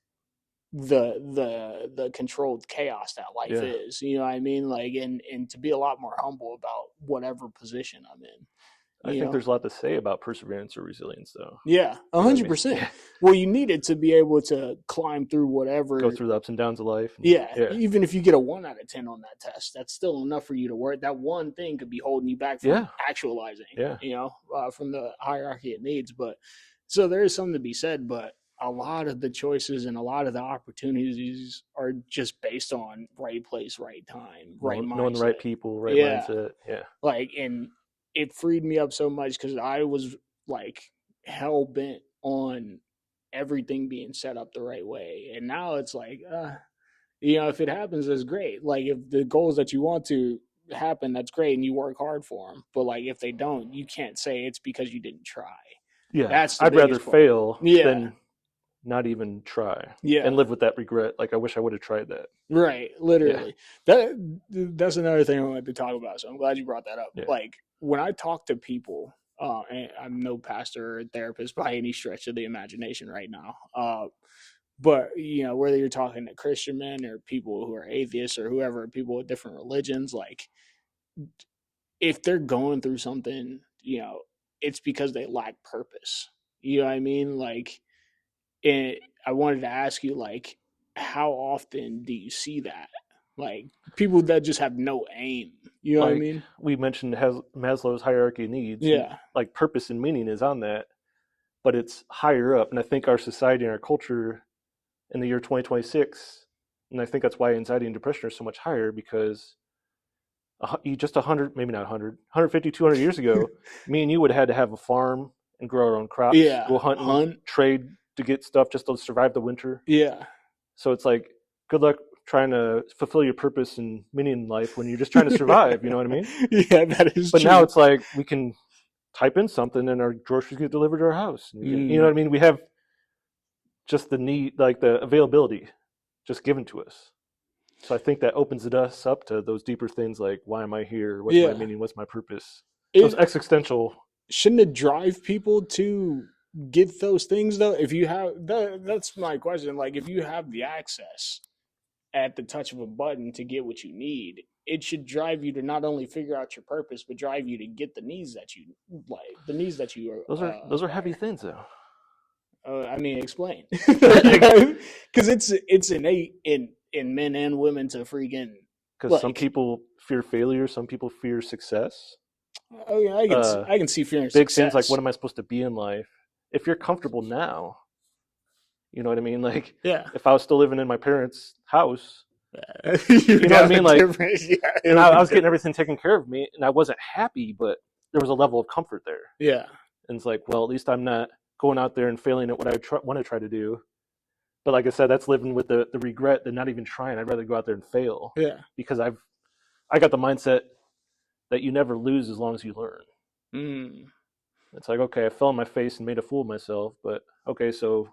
the controlled chaos that life yeah. is. You know what I mean? Like and to be a lot more humble about whatever position I'm in. I think there's a lot to say about perseverance or resilience, though. Yeah, You know what I mean? 100%. Well, you need it to be able to climb through whatever. Go through the ups and downs of life. Yeah, even if you get a 1 out of 10 on that test, that's still enough for you to work. That one thing could be holding you back from actualizing, from the hierarchy it needs. But so there is something to be said, but a lot of the choices and a lot of the opportunities are just based on right place, right time, right mindset. Knowing the right people, right mindset. Yeah. Like, and it freed me up so much because I was like hell bent on everything being set up the right way. And now it's like, if it happens, that's great. Like, if the goals that you want to happen, that's great, and you work hard for them. But like, if they don't, you can't say it's because you didn't try. Yeah, I'd rather fail than not even try. Yeah, and live with that regret. Like, I wish I would have tried that. Right, literally. Yeah. That's another thing I wanted to talk about. So I'm glad you brought that up. Yeah. Like, when I talk to people, and I'm no pastor or therapist by any stretch of the imagination right now. But, whether you're talking to Christian men or people who are atheists or whoever, people with different religions, like, if they're going through something, it's because they lack purpose. You know what I mean? Like, and I wanted to ask you, like, how often do you see that? Like, people that just have no aim. You know what I mean? We mentioned Maslow's hierarchy of needs. Yeah. Like, purpose and meaning is on that, but it's higher up. And I think our society and our culture in the year 2026, and I think that's why anxiety and depression are so much higher, because just 100, maybe not 100, 150, 200 years ago, me and you would have had to have a farm and grow our own crops, go hunt, trade to get stuff just to survive the winter. Yeah. So it's like, good luck trying to fulfill your purpose and meaning in life when you're just trying to survive. You know what I mean? Yeah, that is But true. now it's like, we can type in something and our groceries get delivered to our house. You know what I mean? We have just the need, like the availability just given to us. So I think that opens us up to those deeper things, like, why am I here? What's my meaning? What's my purpose? Those existential. Shouldn't it drive people to get those things, though? If you have that's my question. Like, if you have the access at the touch of a button to get what you need, it should drive you to not only figure out your purpose, but drive you to get the needs that you like. The needs that you are. Those are heavy things, though. I mean, explain. Because it's innate in men and women to freaking. Because some people fear failure, some people fear success. Oh yeah, I can see fearing big success. Things like, what am I supposed to be in life? If you're comfortable now, you know what I mean? Like, if I was still living in my parents' house, you know what I mean? Like, and I was getting everything taken care of me, and I wasn't happy, but there was a level of comfort there. Yeah. And it's like, well, at least I'm not going out there and failing at what I want to try to do. But like I said, that's living with the regret than not even trying. I'd rather go out there and fail. Yeah. Because I got the mindset that you never lose as long as you learn. It's like, okay, I fell on my face and made a fool of myself, but okay, so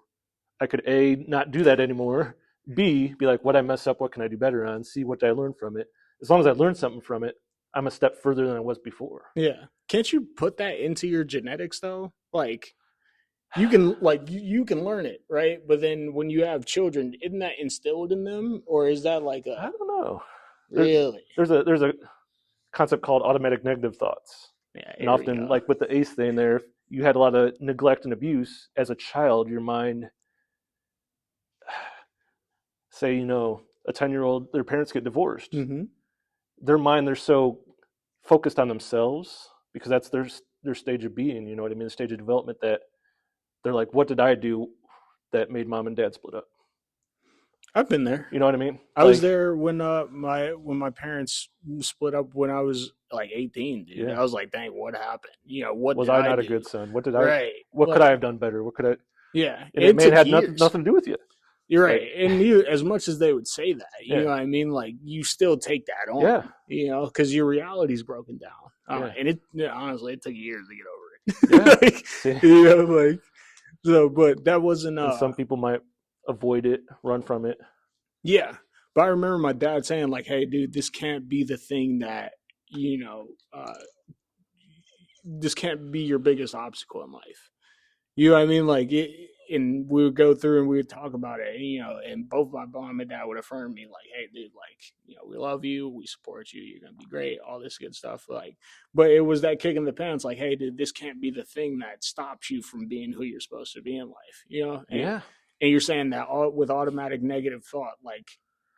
I could A, not do that anymore, B, be like, what I mess up, what can I do better on, C, what did I learn from it. As long as I learned something from it, I'm a step further than I was before. Yeah. Can't you put that into your genetics, though? Like, you can learn it, right? But then when you have children, isn't that instilled in them, or is that like I don't know. Really? There's a concept called automatic negative thoughts. Yeah, and often, like with the ACE thing there, you had a lot of neglect and abuse as a child. Your mind, say, a 10-year-old, their parents get divorced. Mm-hmm. Their mind, they're so focused on themselves because that's their stage of being, you know what I mean? The stage of development, that they're like, what did I do that made mom and dad split up? I've been there. You know what I mean? I was there when my parents split up when I was like 18, dude. Yeah. I was like, dang, what happened? What was did I not do? a good son? What did right. What could I have done better? What could I? Yeah, and it may have had nothing to do with you. You're right. And as much as they would say that, you know what I mean? Like, you still take that on, because your reality's broken down. And honestly, it took years to get over it. So, but that wasn't. And some people might avoid it, run from it. Yeah. But I remember my dad saying, like, hey, dude, this can't be the thing that, this can't be your biggest obstacle in life. You know what I mean? Like, and we would go through and we would talk about it, and, and both my mom and dad would affirm me, like, hey dude, like, we love you, we support you, you're gonna be great, all this good stuff, like, but it was that kick in the pants, like, hey dude, this can't be the thing that stops you from being who you're supposed to be in life, Yeah, and you're saying that with automatic negative thought, like,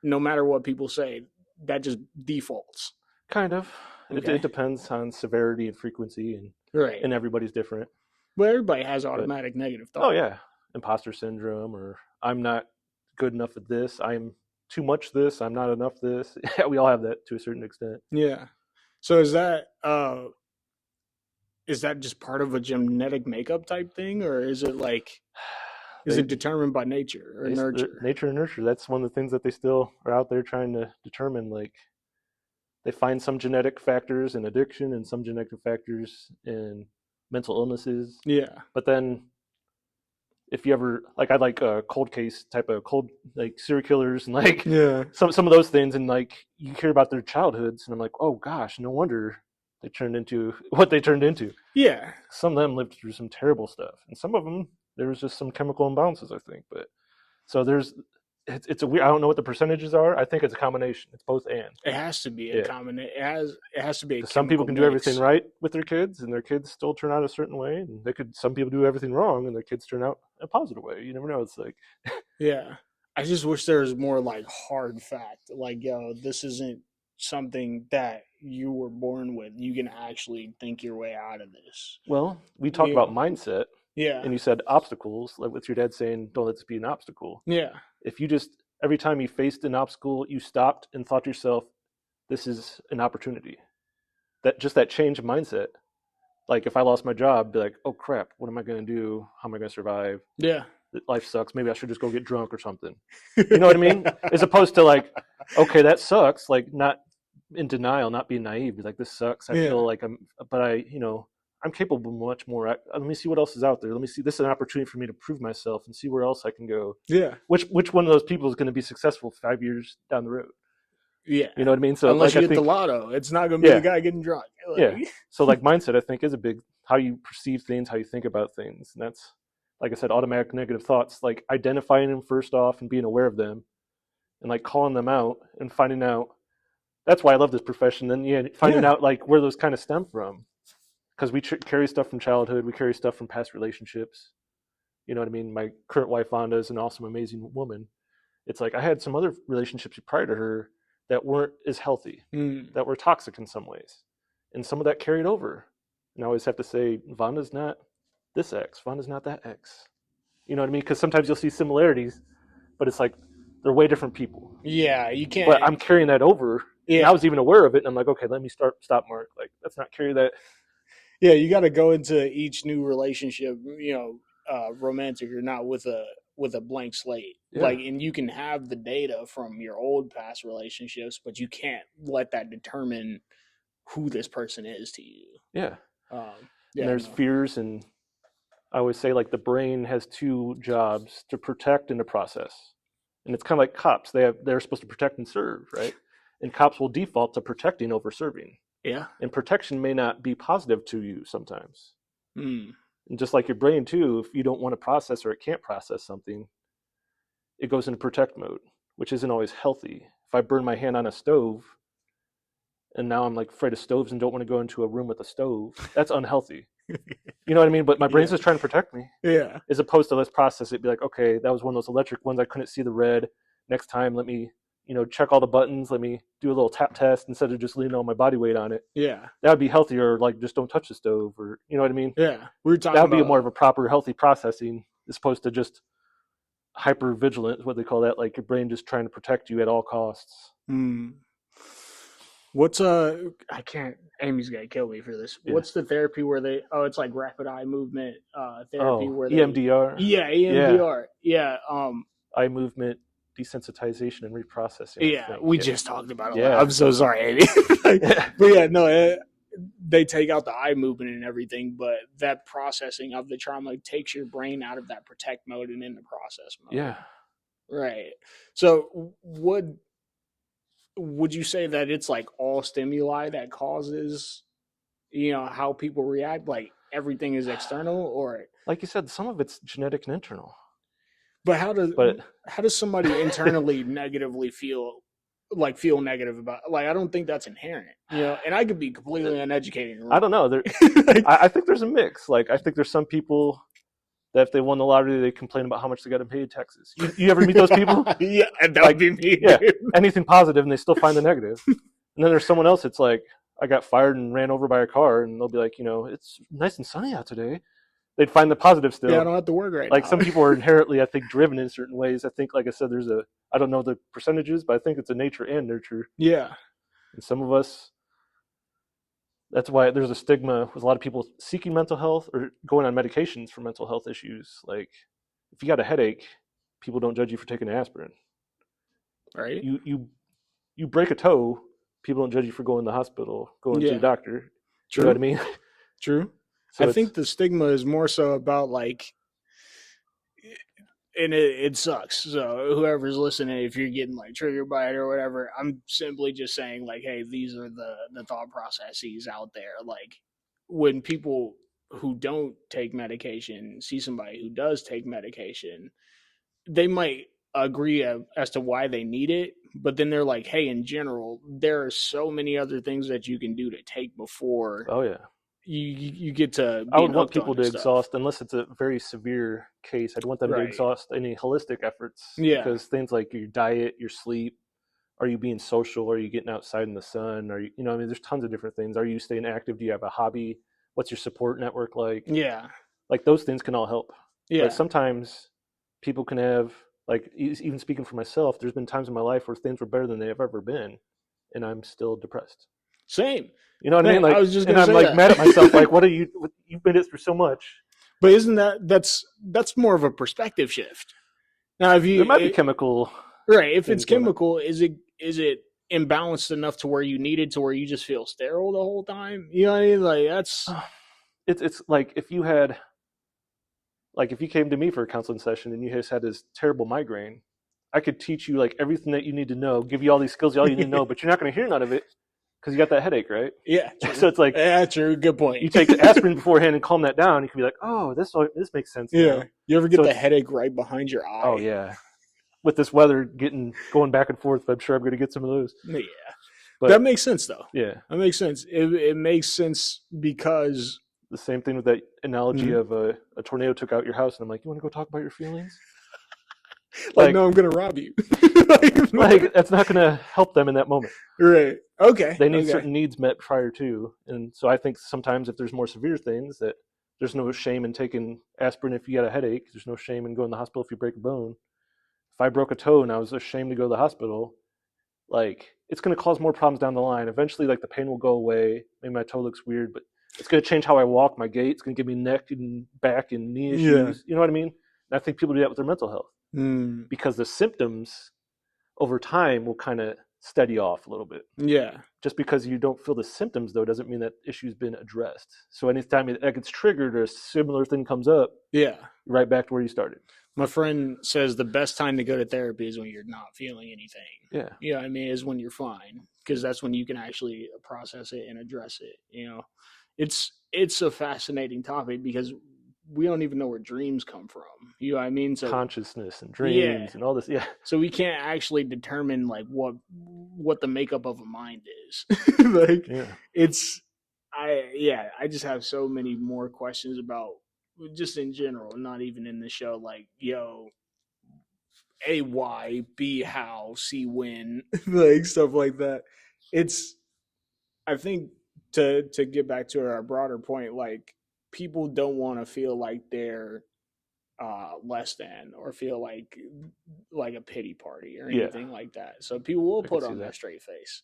no matter what people say, that just defaults. kind of. Okay. It depends on severity and frequency, Right. and everybody's different. But everybody has But automatic negative oh thought. yeah, imposter syndrome, or I'm not good enough at this. I'm too much this. I'm not enough this. Yeah, we all have that to a certain extent. Yeah. So is that just part of a genetic makeup type thing, or is it like, is They, it determined by nature or nurture? nature and nurture. That's one of the things that they still are out there trying to determine. Like they find some genetic factors in addiction and some genetic factors in mental illnesses. Yeah. But then if you ever like, I like a cold case type of cold, like serial killers and like Yeah. some of those things, and like you hear about their childhoods, and I'm like, oh gosh, no wonder they turned into what they turned into. Yeah. Some of them lived through some terrible stuff, and some of them there was just some chemical imbalances, I think. But so it's a weird. I don't know what the percentages are. I think it's a combination. It's both and. It has to be a Yeah. combination. It has to be a Some people can do mix. everything right with their kids, and their kids still turn out a certain way. And some people do everything wrong, and their kids turn out a positive way. You never know. It's like, Yeah. I just wish there was more like hard fact. Like, yo, this isn't something that you were born with. You can actually think your way out of this. well, we talk about mindset, Yeah. and you said obstacles, like with your dad saying, "Don't let this be an obstacle." Yeah. If you just every time you faced an obstacle, you stopped and thought to yourself, "This is an opportunity." That change of mindset. Like if I lost my job, I'd be like, "Oh crap, what am I going to do? How am I going to survive? Yeah. Life sucks. Maybe I should just go get drunk or something." You know what I mean? As opposed to like, okay, that sucks. Like not in denial, not being naive. Be like, this sucks. I Yeah. feel like I'm capable of much more. Let me see what else is out there. Let me see. This is an opportunity for me to prove myself and see where else I can go. Yeah. Which one of those people is going to be successful 5 years down the road? Yeah. You know what I mean? So unless like, you I hit the think, lotto, it's not going to be yeah, the guy getting drunk. Like, yeah. So like mindset, I think, is a big how you perceive things, how you think about things, and that's like I said, automatic negative thoughts. Like identifying them first off and being aware of them, and like calling them out and finding out. That's why I love this profession. Then finding out like where those kind of stem from, because we carry stuff from childhood, we carry stuff from past relationships. You know what I mean? My current wife Vonda is an awesome, amazing woman. It's like I had some other relationships prior to her that weren't as healthy, that were toxic in some ways, and some of that carried over. And I always have to say, Vonda's not this X, Vonda's not that X. You know what I mean? Because sometimes you'll see similarities, but it's like they're way different people. Yeah, you can't. But I'm carrying that over. Yeah. And I was even aware of it, and I'm like, okay, let me stop, Mark. Like, let's not carry that. Yeah, you got to go into each new relationship, romantic or not, with a blank slate. Yeah. Like, and you can have the data from your old past relationships, but you can't let that determine who this person is to you. Yeah. Yeah, and there's fears, and I always say like the brain has two jobs: to protect and to process. And it's kind of like cops; they're supposed to protect and serve, right? And cops will default to protecting over serving. Yeah. And protection may not be positive to you sometimes. Mm. And just like your brain too, if you don't want to process or it can't process something, it goes into protect mode, which isn't always healthy. If I burn my hand on a stove and now I'm like afraid of stoves and don't want to go into a room with a stove, that's unhealthy. You know what I mean? But my brain's just trying to protect me. Yeah. As opposed to let's process it, be like, okay, that was one of those electric ones. I couldn't see the red. Next time, let me, check all the buttons. Let me do a little tap test instead of just leaning all my body weight on it. Yeah. That would be healthier. Like just don't touch the stove, or you know what I mean? Yeah. We were talking that would be more of a proper, healthy processing as opposed to just hyper vigilant, what they call that, like your brain just trying to protect you at all costs. What's I can't, Amy's gonna kill me for this. Yeah. What's the therapy where it's like rapid eye movement therapy where EMDR. EMDR. Yeah. Eye movement desensitization and reprocessing. Yeah, we just talked about it. Yeah. I'm so sorry, Amy. But yeah, no, they take out the eye movement and everything, but that processing of the trauma takes your brain out of that protect mode and into process mode. Yeah. Right. So would you say that it's like all stimuli that causes, how people react? Like, everything is external, or Like you said, some of it's genetic and internal. but But how does somebody internally negatively feel negative about, like, I don't think that's inherent, and I could be completely uneducated and I wrong. don't know. Like, I think there's a mix. Like I think there's some people that if they won the lottery, they complain about how much they got to pay in taxes. You ever meet those people? yeah, that would Like, be me, yeah, dude. anything positive, and they still find the negative. And then there's someone else that's like, I got fired and ran over by a car, and they'll be like, it's nice and sunny out today. They'd find the positive Yeah, I still. don't have to work right Like now. some people are inherently, I think, driven in certain ways. I think, like I said, I don't know the percentages, but I think it's a nature and nurture. Yeah. And some of us, that's why there's a stigma with a lot of people seeking mental health or going on medications for mental health issues. Like if you got a headache, people don't judge you for taking aspirin. Right. You break a toe, people don't judge you for going to the hospital, going to the Yeah. doctor. You know what I True. mean? True. I So it's think the stigma is more so about, like, and it sucks. So whoever's listening, if you're getting like triggered by it or whatever, I'm simply just saying, like, hey, these are the thought processes out there. Like, when people who don't take medication see somebody who does take medication, they might agree as to why they need it, but then they're like, hey, in general, there are so many other things that you can do to take before oh yeah. you get to I would being want hooked on people to this stuff. exhaust, unless it's a very severe case, I'd want them to Right. exhaust any holistic efforts Yeah. because things like your diet, your sleep, are you being social? Are you getting outside in the sun? Are you, I mean, there's tons of different things. Are you staying active? Do you have a hobby? What's your support network like? Yeah. Like those things can all help. But Yeah. sometimes people can have, like, even speaking for myself, there's been times in my life where things were better than they've ever been, and I'm still depressed. Same. You know what I mean? I Like, was just and gonna I'm say like that. mad at myself. Like, you've been it through so much. But isn't that's more of a perspective shift? Now, if There you might be chemical right, if it's things going on. chemical, is it imbalanced enough to where you need it to where you just feel sterile the whole time? You know what I mean? Like, that's It's like if you had, like if you came to me for a counseling session and you just had this terrible migraine, I could teach you like everything that you need to know, give you all these skills, all you need to know, but you're not going to hear none of it because you got that headache, right? yeah, true. So it's like Yeah, true. Good point. you take aspirin beforehand and calm that down. You can be like, oh, this makes sense Yeah. now. You ever get So the it's, headache right behind your oh eye? yeah, with this weather going back and forth, I'm sure I'm going to get some of those. Yeah. That But makes sense, though. yeah, That makes sense. It makes sense because the same thing with that analogy Mhm. of a tornado took out your house, and I'm like, you want to go talk about your feelings? like, Like, no, I'm gonna rob you. like that's not going to help them in that moment. Right. Okay. They need Okay. certain needs met prior to, and so I think sometimes if there's more severe things, that there's no shame in taking aspirin if you got a headache. There's no shame in going to the hospital if you break a bone. If I broke a toe and I was ashamed to go to the hospital, like it's going to cause more problems down the line. Eventually, like the pain will go away. Maybe my toe looks weird, but it's going to change how I walk, my gait. It's going to give me neck and back and knee Yeah. issues. You know what I mean? And I think people do that with their mental health Mm. because the symptoms over time will kind of steady off a little bit. Yeah. Just because you don't feel the symptoms, though, doesn't mean that issue's been addressed. So anytime that gets triggered or a similar thing comes up, Yeah. you're right back to where you started. My friend says the best time to go to therapy is when you're not feeling anything. Yeah. You know what I mean? Is when you're fine, because that's when you can actually process it and address it. It's a fascinating topic because we don't even know where dreams come from. You know what I mean? So Consciousness and yeah. dreams and all this. Yeah. So we can't actually determine like what the makeup of a mind is. Like, Yeah. I just have so many more questions about just in general, not even in the show. Like, yo, A why, B how, C when, like stuff like that. It's I think to get back to our broader point, like, people don't want to feel like they're less than or feel like a pity party or Yeah. anything like that. So people will I could put see on their that. straight face,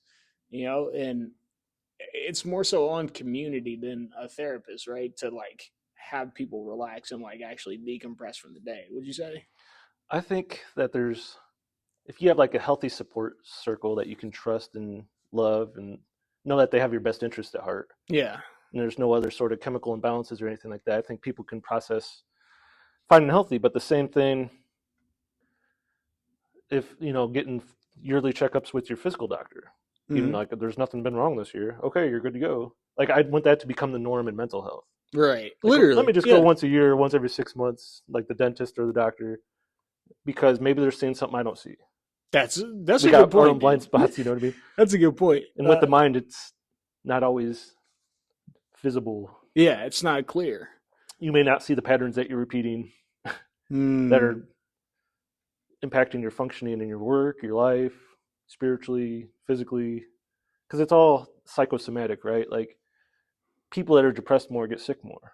and it's more so on community than a therapist, right? To like have people relax and like actually decompress from the day. Would you say? I think that if you have like a healthy support circle that you can trust and love and know that they have your best interest at heart, Yeah. and there's no other sort of chemical imbalances or anything like that, I think people can process fine and healthy. But the same thing, if getting yearly checkups with your physical doctor, even Mm-hmm. like there's nothing been wrong this year, okay, you're good to go. Like I want that to become the norm in mental health. Right. Like, Literally. let me just yeah. go once a year, once every 6 months, like the dentist or the doctor, because maybe they're seeing something I don't see. That's We a good got our point. own blind spots, you know what I mean? That's a good point. And with the mind, it's not always visible. Yeah, it's not clear. You may not see the patterns that you're repeating that Mm. are impacting your functioning in your work, your life, spiritually, physically, because it's all psychosomatic, right? Like people that are depressed more get sick more.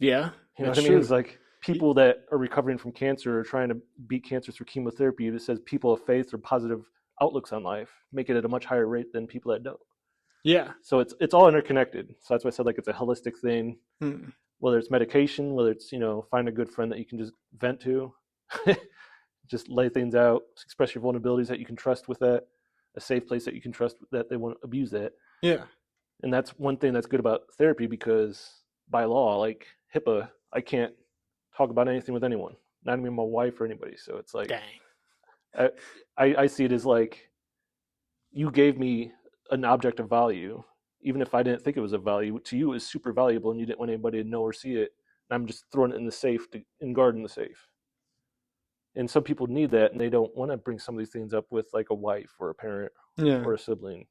Yeah, You know that's what I mean? true. It's like people that are recovering from cancer or trying to beat cancer through chemotherapy. It says people of faith or positive outlooks on life make it at a much higher rate than people that don't. Yeah. So it's all interconnected. So that's why I said like it's a holistic thing. Mm. Whether it's medication, whether it's find a good friend that you can just vent to, just lay things out, express your vulnerabilities that you can trust with that, a safe place that you can trust that they won't abuse that. Yeah. And that's one thing that's good about therapy because by law, like HIPAA, I can't talk about anything with anyone, not even my wife or anybody. So it's like, Dang. I see it as like you gave me an object of value, even if I didn't think it was of value. To you, it was super valuable and you didn't want anybody to know or see it. And I'm just throwing it in the safe and guarding the safe. And some people need that and they don't want to bring some of these things up with like a wife or a parent Yeah. or a sibling.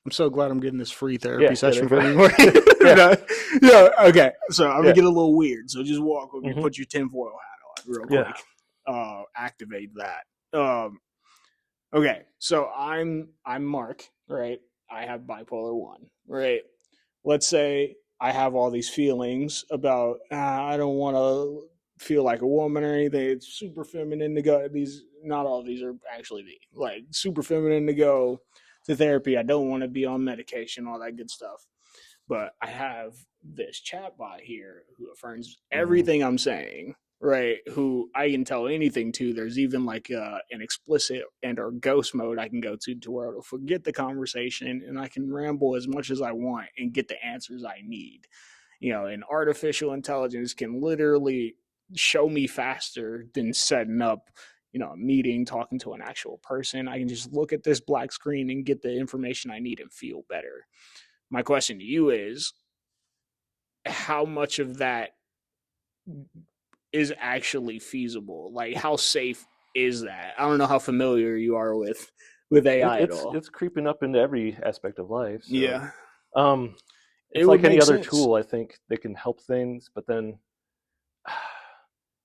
I'm so glad I'm getting this free therapy Yeah, session there for you me. go. Yeah. Okay. So I'm Yeah. gonna get a little weird. So just walk with me. Mhm. Put your tinfoil hat on real Yeah. quick. Activate that. Okay. So I'm Mark. Right. I have bipolar 1. Right. Let's say I have all these feelings about I don't want to feel like a woman or anything. It's super feminine to go. These not all of these are actually me. Like super feminine to go to therapy. I don't want to be on medication, all that good stuff. But I have this chatbot here who affirms everything I'm saying, right? Who I can tell anything to. There's even like an explicit and or ghost mode I can go to where it'll forget the conversation and I can ramble as much as I want and get the answers I need. And artificial intelligence can literally show me faster than setting up a meeting, talking to an actual person. I can just look at this black screen and get the information I need and feel better. My question to you is how much of that is actually feasible? Like how safe is that? I don't know how familiar you are with AI at all. It's creeping up into every aspect of life. So, Yeah. It's It like would any make other sense. tool. I think they can help things, but then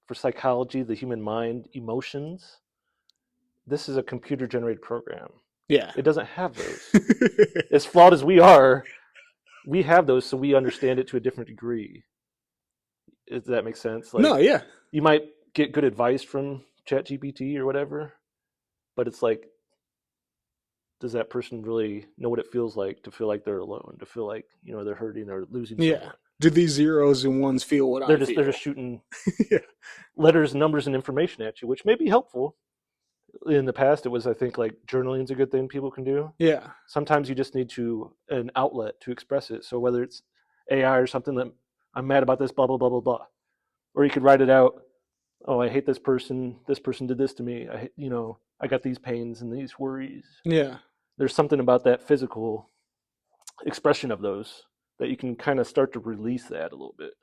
for psychology, the human mind, emotions, this is a computer generated program. Yeah. It doesn't have those. As flawed as we are, we have those, so we understand it to a different degree. Does that make sense? Like, No, yeah. you might get good advice from ChatGPT or whatever, but it's like, does that person really know what it feels like to feel like they're alone, to feel like they're hurting or losing someone? Do these zeros and ones feel what They're I just feel? they're just shooting Yeah. letters, numbers, and information at you, which may be helpful. In the past, it was, I think, like journaling is a good thing people can do. Yeah. Sometimes you just need an outlet to express it. So whether it's AI or something that I'm mad about this, blah blah blah blah blah, or you could write it out. Oh, I hate this person. This person did this to me. I got these pains and these worries. Yeah. There's something about that physical expression of those that you can kind of start to release that a little bit.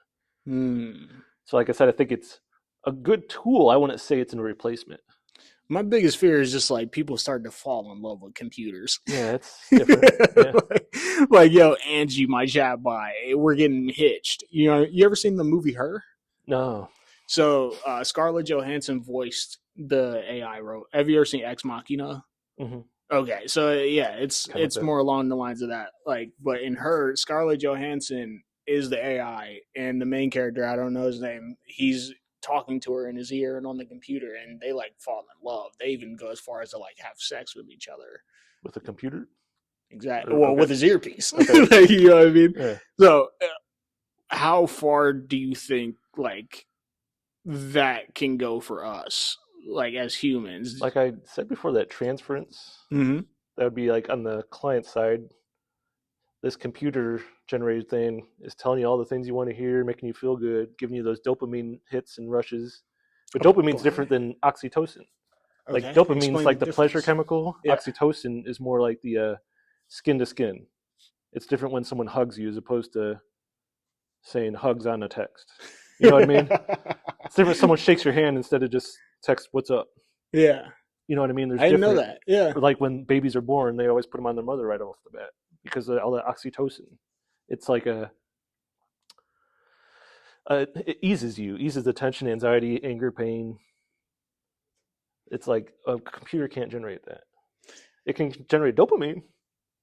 So like I said, I think it's a good tool. I wouldn't say it's a replacement. My biggest fear is just like people start to fall in love with computers. Yeah, it's different. Yeah. like, yo, Angie, my chatbot, we're getting hitched. You ever seen the movie Her? No. So Scarlett Johansson voiced the AI role. Have you ever seen Ex Machina? Mm-hmm. Okay, so yeah, it's Kind of more along the lines of that. Like, but in Her, Scarlett Johansson is the AI, and the main character, I don't know his name, he's talking to her in his ear and on the computer, and they like fall in love. They even go as far as to like have sex with each other. With a computer? Exactly. Well, okay. with his earpiece. Okay. Like, you know what I mean? Yeah. So, how far do you think like that can go for us, like as humans? Like I said before, that transference, Mm-hmm. that would be like on the client side. This computer generated thing is telling you all the things you want to hear, making you feel good, giving you those dopamine hits and rushes. But dopamine's different than oxytocin. Like Okay. dopamine's Explain like the the pleasure difference. chemical. Yeah. Oxytocin is more like the skin to skin. It's different when someone hugs you as opposed to saying hugs on a text. You know what I mean? It's different if someone shakes your hand instead of just text, "What's up?" Yeah. You know what I mean? There's I didn't know different. that. Yeah. Or like when babies are born, they always put them on their mother right off the bat because of all that oxytocin. It's like it eases the tension, anxiety, anger, pain. It's like a computer can't generate that. It can generate dopamine,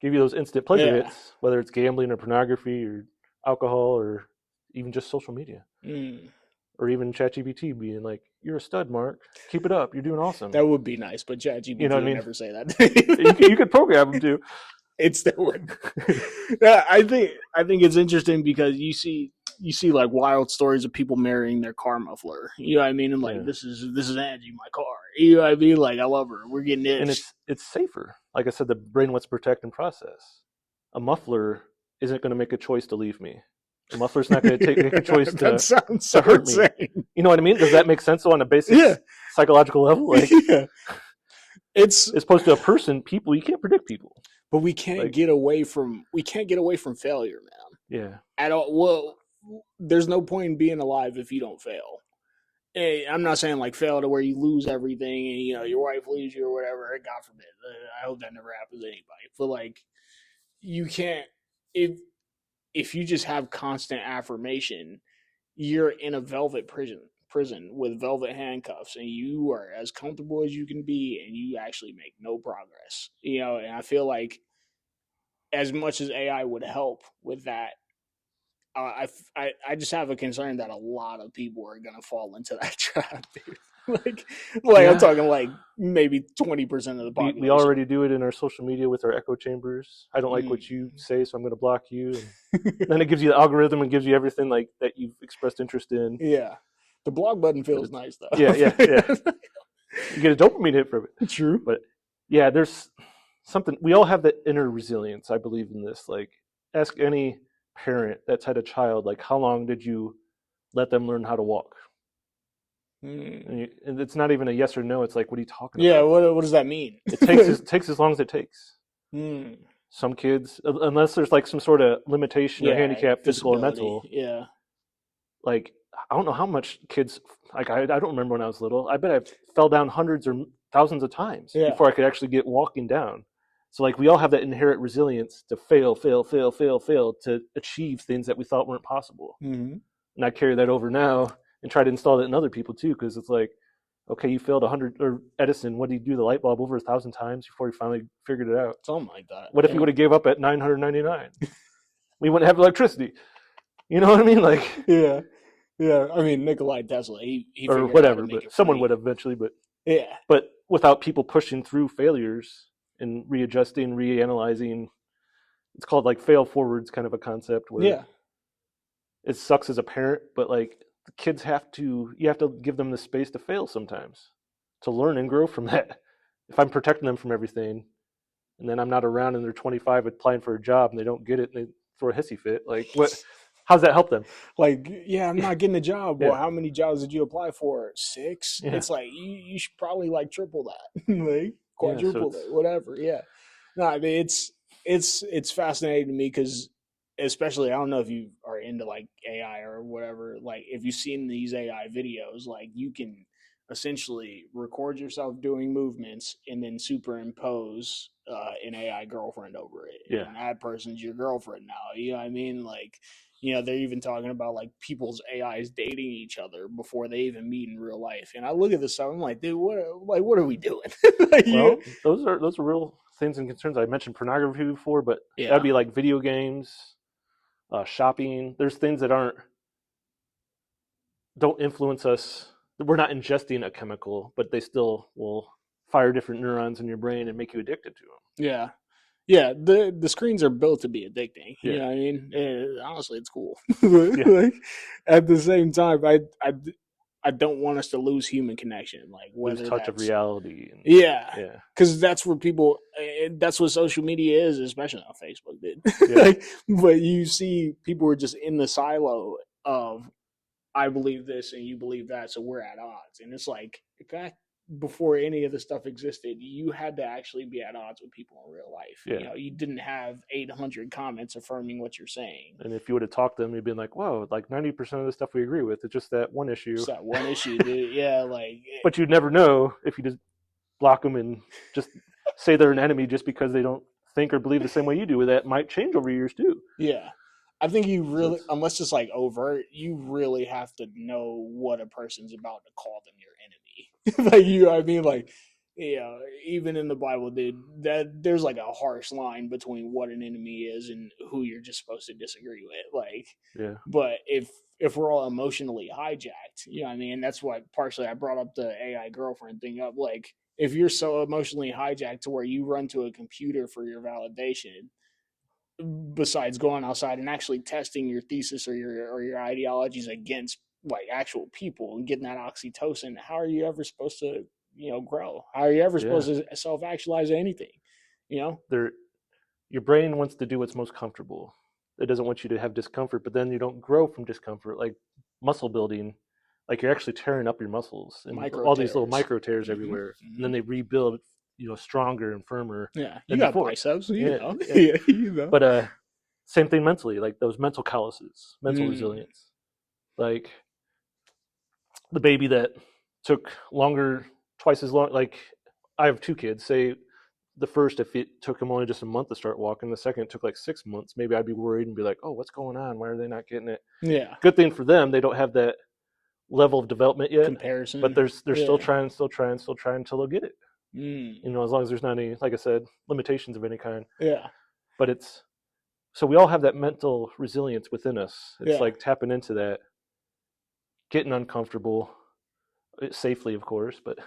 give you those instant pleasure Yeah. hits, whether it's gambling or pornography or alcohol or even just social media. Or even ChatGPT being like, "You're a stud, Mark. Keep it up. You're doing awesome." That would be nice, but ChatGPT You know what I would mean? never say that. You could program them to. It still would. Yeah, I think it's interesting because you see like wild stories of people marrying their car muffler. You know what I mean? And like, Yeah. this is Angie, my car. You know what I mean? Like, I love her. We're getting it. And it's safer. Like I said, the brain wants to protect and process. A muffler isn't going to make a choice to leave me. A muffler's not going to make a choice to hurt insane. Me. You know what I mean? Does that make sense? So on a basic psychological level, like it's as opposed to a person, people, you can't predict people. But we can't get away from failure, man. Yeah. At all. Well, there's no point in being alive if you don't fail. Hey, I'm not saying like fail to where you lose everything and your wife leaves you or whatever. God forbid. I hope that never happens to anybody. But like, you can't if you just have constant affirmation, you're in a velvet prison with velvet handcuffs, and you are as comfortable as you can be, and you actually make no progress. And I feel like as much as AI would help with that, I just have a concern that a lot of people are gonna fall into that trap, dude. I'm talking like maybe 20% of the population. We already do it in our social media with our echo chambers. I don't like what you say, so I'm going to block you. And then it gives you the algorithm and gives you everything like that you've expressed interest in. Yeah, the block button feels nice though. Yeah. You get a dopamine hit from it. True, but yeah, there's something. We all have that inner resilience. I believe in this. Like, ask any parent that's had a child, like, how long did you let them learn how to walk? And it's not even a yes or no. It's like, what are you talking about? Yeah, what does that mean? It takes as long as it takes. Some kids, unless there's like some sort of limitation or handicap, physical or mental. Yeah. Like, I don't know how much kids, like, I don't remember when I was little. I bet I fell down hundreds or thousands of times before I could actually get walking down. So like, we all have that inherent resilience to fail to achieve things that we thought weren't possible. And I carry that over now and try to install it in other people too, because it's like, okay, you failed 100, or Edison, what did he do, the light bulb over 1,000 times before he finally figured it out? Something like that. What if he would have gave up at 999? We wouldn't have electricity. You know what I mean? Like, yeah. I mean, Nikola Tesla, he or whatever, but someone would eventually. But but without people pushing through failures and readjusting, reanalyzing, it's called like fail forwards kind of a concept where it sucks as a parent, but like, the kids you have to give them the space to fail sometimes, to learn and grow from that. If I'm protecting them from everything, and then I'm not around and they're 25 applying for a job and they don't get it and they throw a hissy fit, like, what? How's that help them? Like, I'm not getting a job. Well, how many jobs did you apply for? 6? Yeah. It's like, you should probably like triple that, like quadruple that, whatever. Yeah. No, I mean, it's fascinating to me because, especially, I don't know if you are into like AI or whatever, like if you've seen these AI videos, like you can essentially record yourself doing movements and then superimpose an AI girlfriend over it. Yeah. And that person's your girlfriend now. You know what I mean? Like, they're even talking about like people's AIs dating each other before they even meet in real life. And I look at this stuff, I'm like, dude, what are we doing? Well, those are real things and concerns. I mentioned pornography before, but that'd be like video games, shopping. There's things that don't influence us. We're not ingesting a chemical, but they still will fire different neurons in your brain and make you addicted to them. Yeah, the screens are built to be addicting. You know what I mean? Honestly, it's cool. Like, at the same time, I don't want us to lose human connection. Like, whether lose touch of reality. Because that's where people. That's what social media is, especially on Facebook, dude. But you see, people are just in the silo of, I believe this and you believe that, so we're at odds. And it's like, okay, before any of the stuff existed, you had to actually be at odds with people in real life. Yeah. You know, you didn't have 800 comments affirming what you're saying. And if you would have talked to them, you'd been like, "Whoa, like 90% of the stuff we agree with. It's just that one issue." It's that one issue, dude. Yeah, like. But you'd never know if you just block them and just say they're an enemy just because they don't think or believe the same way you do. That might change over years too. Yeah. I think you really, unless it's like overt, you really have to know what a person's about to call them your enemy. Like, you know what I mean? Like, yeah, even in the Bible, dude, that there's like a harsh line between what an enemy is and who you're just supposed to disagree with. Like, Yeah. but if we're all emotionally hijacked, you know what I mean? That's why partially I brought up the AI girlfriend thing up. Like, if you're so emotionally hijacked to where you run to a computer for your validation, besides going outside and actually testing your thesis or your ideologies against like actual people and getting that oxytocin, how are you ever supposed to, you know, grow? How are you ever supposed to self-actualize anything? You know, your brain wants to do what's most comfortable. It doesn't want you to have discomfort, but then you don't grow from discomfort. Like muscle building, like you're actually tearing up your muscles and all these little micro tears everywhere, and then they rebuild, you know, stronger and firmer. Yeah, you got before. biceps, you know. Yeah, you know. But same thing mentally, like those mental calluses, mental resilience. Like the baby that took longer, twice as long. Like I have 2 kids. Say the first, if it took him only just a month to start walking, the second it took like 6 months. Maybe I'd be worried and be like, "Oh, what's going on? Why are they not getting it?" Yeah. Good thing for them, they don't have that level of development yet. Comparison. But they're still trying until they'll get it. You know, as long as there's not any, like I said, limitations of any kind. Yeah. But it's, so we all have that mental resilience within us. It's like tapping into that, getting uncomfortable, safely, of course, but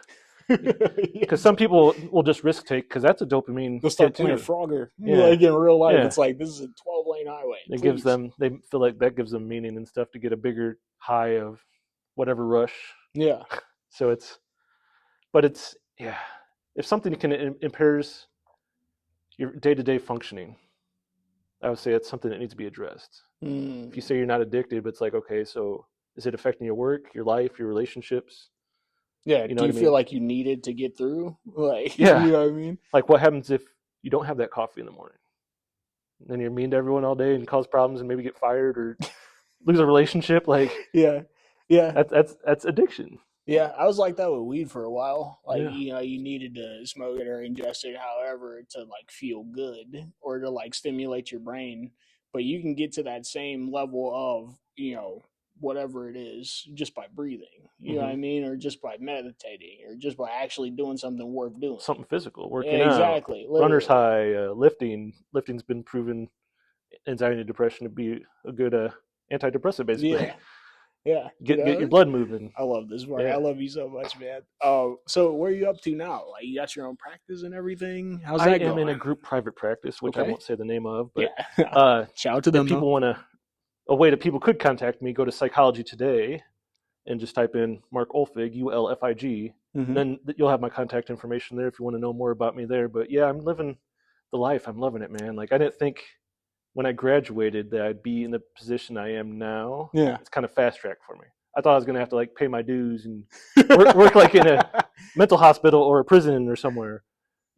because some people will just risk take, because that's a dopamine. They'll start playing Frogger. Like in real life, it's like, this is a 12-lane highway. It gives them, they feel like that gives them meaning and stuff to get a bigger high of whatever rush. Yeah. So it's, but it's, yeah. If something impairs your day-to-day functioning, I would say it's something that needs to be addressed. If you say you're not addicted, but it's like, okay, so is it affecting your work, your life, your relationships? Yeah. You know, do you feel like you needed to get through? Like, yeah. You know what I mean? Like, what happens if you don't have that coffee in the morning? Then you're mean to everyone all day and cause problems and maybe get fired or lose a relationship. Like, yeah. That's addiction. Yeah, I was like that with weed for a while. Like, you know, you needed to smoke it or ingest it, however, to like feel good or to like stimulate your brain. But you can get to that same level of, you know, whatever it is just by breathing. You know what I mean? Or just by meditating or just by actually doing something worth doing. Something physical, working out. Exactly. Runner's high, lifting. Lifting's been proven anxiety and depression to be a good antidepressant, basically. Yeah. Yeah, get your blood moving. I love this part. I love you so much, man. So where are you up to now? Like, you got your own practice and everything? How's that going? I am in a group private practice, which I won't say the name of. But shout out to them. If people want a way that people could contact me, go to Psychology Today and just type in Mark Ulfig, Ulfig. Then you'll have my contact information there if you want to know more about me there. But yeah, I'm living the life. I'm loving it, man. Like, I didn't think when I graduated that I'd be in the position I am now. Yeah. It's kind of fast track for me. I thought I was going to have to like pay my dues and work like in a mental hospital or a prison or somewhere,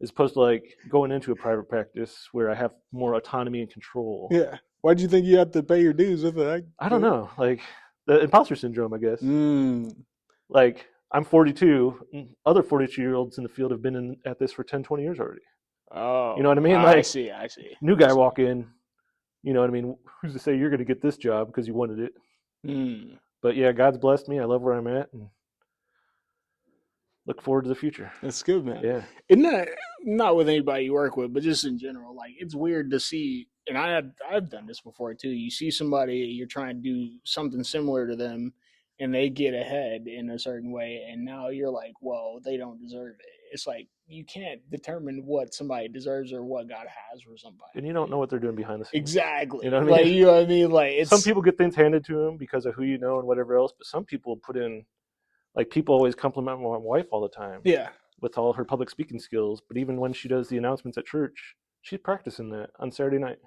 as opposed to like going into a private practice where I have more autonomy and control. Yeah. Why do you think you have to pay your dues with it? I don't know. Like the imposter syndrome, I guess. Like, I'm 42. Other 42-year-olds in the field have been at this for 10, 20 years already. Oh. You know what I mean? Like, I see. New guy walk in. You know what I mean? Who's to say you're going to get this job because you wanted it? But yeah, God's blessed me. I love where I'm at and look forward to the future. That's good, man. Yeah. Isn't that, not with anybody you work with, but just in general, like, it's weird to see, and I've done this before too. You see somebody, you're trying to do something similar to them, and they get ahead in a certain way, and now you're like, well, they don't deserve it. It's like, you can't determine what somebody deserves or what God has for somebody. And you don't know what they're doing behind the scenes. Exactly. You know what I mean? Like, you know what I mean? Like, it's, some people get things handed to them because of who you know and whatever else, but some people put in, like, people always compliment my wife all the time. Yeah. With all her public speaking skills. But even when she does the announcements at church, she's practicing that on Saturday night.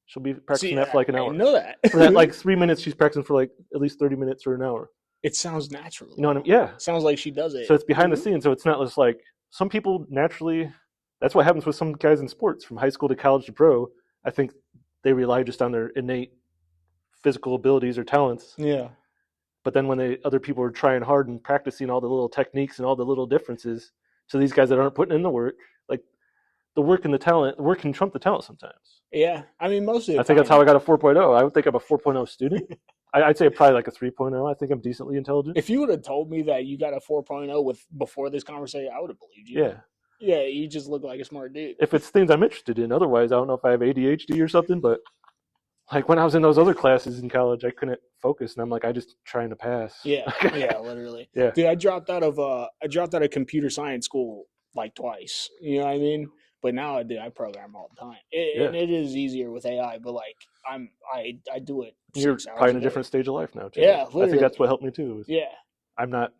She'll be practicing that for like an hour. I know that. For that like 3 minutes, she's practicing for like at least 30 minutes or an hour. It sounds natural. You know what I mean? Yeah. It sounds like she does it. So it's behind the scenes. So it's not just like some people naturally. That's what happens with some guys in sports from high school to college to pro. I think they rely just on their innate physical abilities or talents. Yeah. But then when other people are trying hard and practicing all the little techniques and all the little differences, so these guys that aren't putting in the work, like the work and the work can trump the talent sometimes. Yeah. I mean, most of the I think time, that's how I got a 4.0. I would think I'm a 4.0 student. I'd say probably like a 3.0. I think I'm decently intelligent. if you would have told me that you got a 4.0 before this conversation, I would have believed you. Yeah. Yeah, you just look like a smart dude. If it's things I'm interested in, otherwise I don't know if I have ADHD or something. But like when I was in those other classes in college, I couldn't focus, and I'm like, I just trying to pass. Yeah, literally. Yeah, dude, I dropped out of computer science school like twice. You know what I mean? But now I program all the time, and it is easier with AI. But like I do it. You're probably in a different stage of life now too. Yeah, literally. I think that's what helped me too. Yeah, I'm not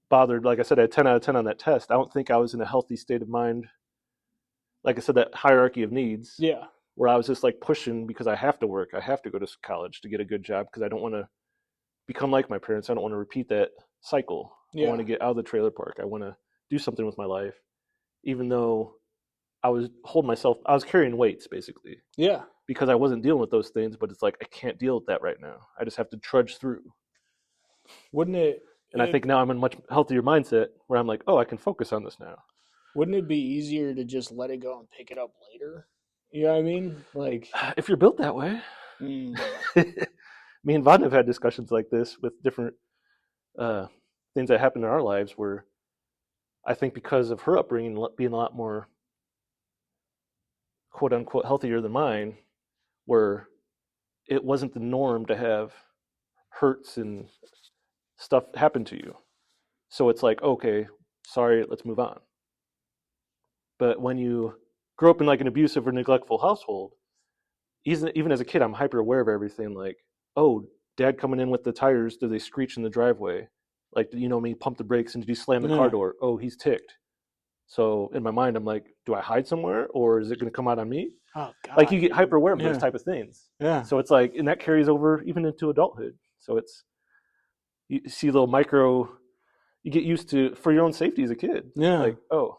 bothered. Like I said, I had 10 out of 10 on that test. I don't think I was in a healthy state of mind. Like I said, that hierarchy of needs. Yeah. Where I was just like pushing because I have to work. I have to go to college to get a good job because I don't want to become like my parents. I don't want to repeat that cycle. Yeah. I want to get out of the trailer park. I want to do something with my life, even though I was carrying weights basically. Yeah. Because I wasn't dealing with those things, but it's like I can't deal with that right now. I just have to trudge through. Wouldn't it? And I think now I'm in a much healthier mindset where I'm like, oh, I can focus on this now. Wouldn't it be easier to just let it go and pick it up later? You know what I mean? Like, if you're built that way. Me and Vaughn have had discussions like this with different things that happen in our lives where I think because of her upbringing being a lot more quote unquote healthier than mine, where it wasn't the norm to have hurts and stuff happen to you. So it's like, okay, sorry, let's move on. But when you grow up in like an abusive or neglectful household, even as a kid, I'm hyper aware of everything. Like, oh, dad coming in with the tires, do they screech in the driveway? Like, you know me, pump the brakes and did you slam the car door? Oh, he's ticked. So in my mind, I'm like, do I hide somewhere or is it going to come out on me? Oh, God. Like you get hyper aware of those type of things. Yeah. So it's like, and that carries over even into adulthood. So you see you get used to for your own safety as a kid. Yeah. Like, oh,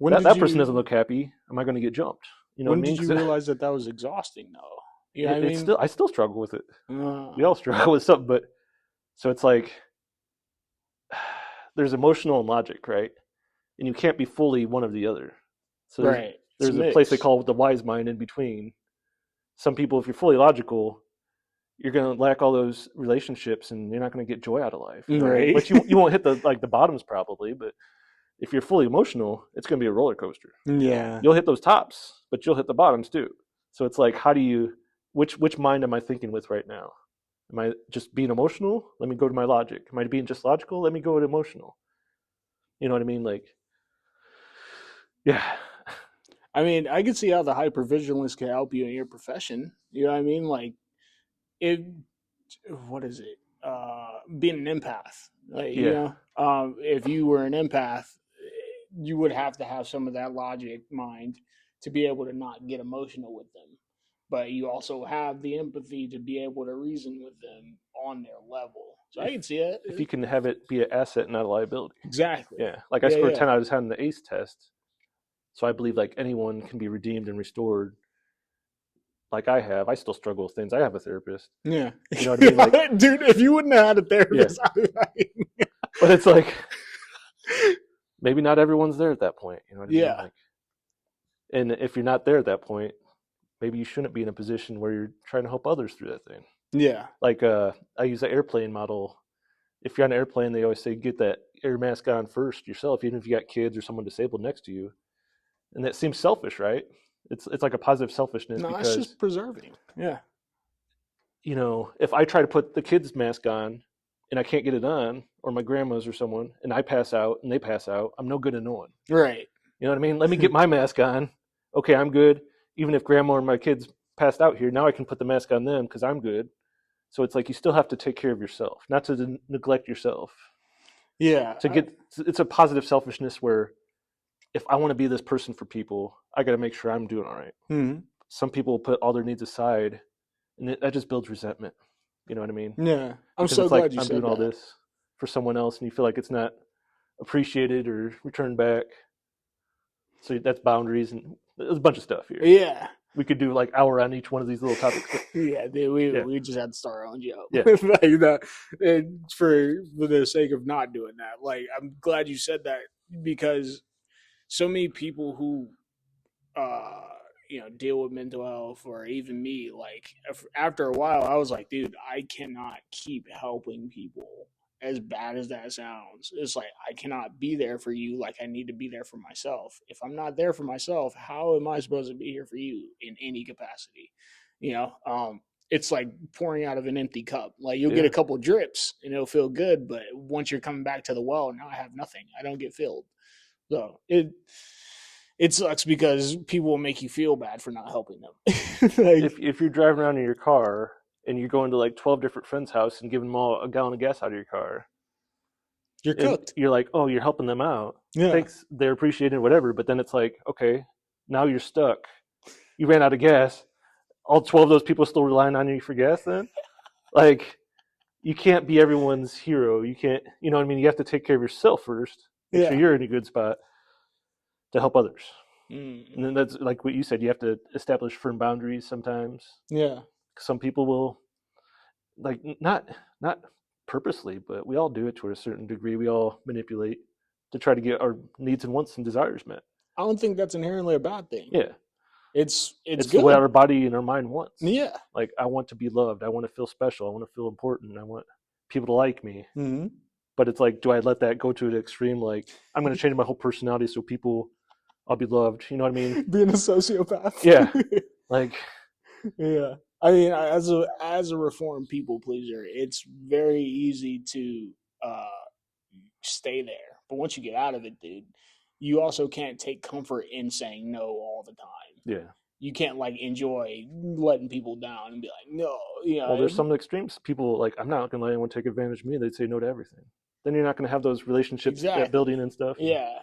that person doesn't look happy. Am I going to get jumped? You know when what I mean? Did you realize that was exhausting though? You know what I mean? I still struggle with it. We all struggle with something, but so it's like there's emotional and logic, right? And you can't be fully one or the other. So there's a place they call the wise mind in between. Some people, if you're fully logical, you're going to lack all those relationships and you're not going to get joy out of life. Right. But you won't hit the bottoms probably, but if you're fully emotional, it's going to be a roller coaster. Yeah. You'll hit those tops, but you'll hit the bottoms too. So it's like, which mind am I thinking with right now? Am I just being emotional? Let me go to my logic. Am I being just logical? Let me go to emotional. You know what I mean? Like, yeah. I mean, I can see how the hypervigilance can help you in your profession. You know what I mean? Like, what is it? Being an empath. Like, you know, if you were an empath, you would have to have some of that logic mind to be able to not get emotional with them. But you also have the empathy to be able to reason with them on their level. So I can see it. If you can have it be an asset, not a liability. Exactly. Yeah. Like I scored 10 out of 10 on the ACE test. So I believe like anyone can be redeemed and restored. Like I have. I still struggle with things. I have a therapist. Yeah. You know what I mean? Like, dude, if you wouldn't have had a therapist, but it's like maybe not everyone's there at that point. You know what I mean? Like, and if you're not there at that point, maybe you shouldn't be in a position where you're trying to help others through that thing. Yeah. Like I use the airplane model. If you're on an airplane, they always say get that air mask on first yourself, even if you got kids or someone disabled next to you. And that seems selfish, right? It's like a positive selfishness. No, because it's just preserving. Yeah. You know, if I try to put the kids' mask on and I can't get it on, or my grandma's or someone, and I pass out and they pass out, I'm no good to no one. Right. You know what I mean? Let me get my mask on. Okay, I'm good. Even if grandma or my kids passed out here, now I can put the mask on them because I'm good. So it's like you still have to take care of yourself, not to neglect yourself. Yeah. It's a positive selfishness where if I want to be this person for people, I got to make sure I'm doing all right. Mm-hmm. Some people put all their needs aside, and that just builds resentment. You know what I mean? Yeah. I'm Because so it's like glad you I'm doing said all that. this for someone else, and you feel like it's not appreciated or returned back. So that's boundaries, and there's a bunch of stuff here. Yeah. We could do like hour on each one of these little topics, but Yeah, dude, we yeah, we just had to start our own joke. yeah, Like that, and for the sake of not doing that. Like, I'm glad you said that, because so many people who uh deal with mental health, or even me, like after a while I was like, dude, I cannot keep helping people. As bad as that sounds, it's like, I cannot be there for you like I need to be there for myself. If I'm not there for myself, how am I supposed to be here for you in any capacity? you know it's like pouring out of an empty cup. Like, you'll get a yeah. couple drips and it'll feel good, but once you're coming back to the well, now I have nothing, I don't get filled. So it sucks, because people will make you feel bad for not helping them. Like, If you're driving around in your car and you're going to like 12 different friends' house and giving them all a gallon of gas out of your car, you're and cooked. you're like, oh, you're helping them out. Yeah. Thanks, they're appreciating whatever. But then it's like, okay, now you're stuck. You ran out of gas. All 12 of those people still relying on you for gas. Then, like, you can't be everyone's hero. You can't, you know what I mean? You have to take care of yourself first. Make sure Yeah. you're in a good spot to help others. Mm. And then that's like what you said. You have to establish firm boundaries sometimes. Yeah. Some people will like not purposely, but we all do it to a certain degree. We all manipulate to try to get our needs and wants and desires met. I don't think that's inherently a bad thing. Yeah, It's it's what good. our body and our mind wants. Yeah. Like, I want to be loved. I want to feel special. I want to feel important. I want people to like me. Mm-hmm. But it's like, do I let that go to an extreme? Like, I'm going to change my whole personality so people, I'll be loved. You know what I mean? Being a sociopath. Yeah. Like, Yeah. I mean, as a reformed people pleaser, it's very easy to uh stay there. But once you get out of it, dude, you also can't take comfort in saying no all the time. yeah. You can't like enjoy letting people down and be like, no, Well, there's some extremes. People like, I'm not going to let anyone take advantage of me. They'd say no to everything. Then you're not going to have those relationships, that building exactly. and stuff. And Yeah.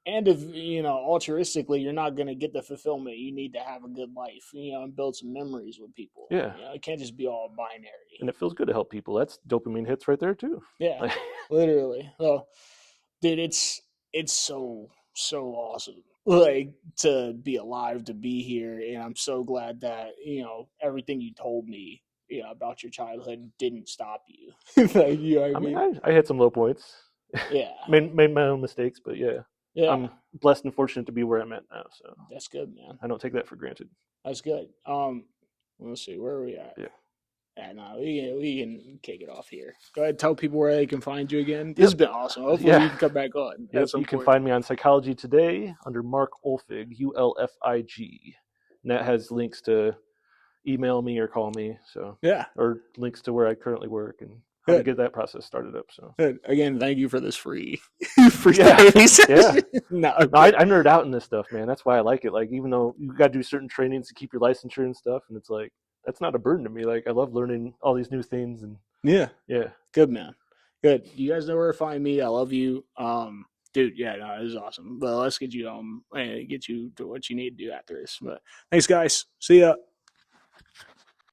And if, altruistically, you're not going to get the fulfillment you need to have a good life, and build some memories with people. yeah. It can't just be all binary. And it feels good to help people. That's dopamine hits right there too. Yeah, Like, literally. Oh, dude, it's so awesome, like, to be alive, to be here, and I'm so glad that everything you told me, about your childhood didn't stop you. Like, you know what I I mean, mean? I had some low points, Yeah, made my own mistakes, but yeah, yeah, I'm blessed and fortunate to be where I'm at now. So that's good, man. I don't take that for granted. That's good. Let's see, where are we at? Yeah. Yeah, no, we can kick it off here. Go ahead, tell people where they can find you again. This has Yep. been awesome. Hopefully, you Yeah. can come back on Yep. at some You can point. find me on Psychology Today under Mark Ulfig, Ulfig. And that has links to email me or call me. So, Yeah, or links to where I currently work and how to good. get that process started up. So, Good. Again, thank you for this free yeah. therapy Yeah. session. No, No, I nerd out in this stuff, man. That's why I like it. Like, even though you got to do certain trainings to keep your licensure and stuff, and it's like, that's not a burden to me. Like, I love learning all these new things, and yeah, yeah, good, man. Good. You guys know where to find me. I love you. Dude, yeah, no, this is awesome. But let's get you get you to what you need to do after this. But thanks, guys. See ya.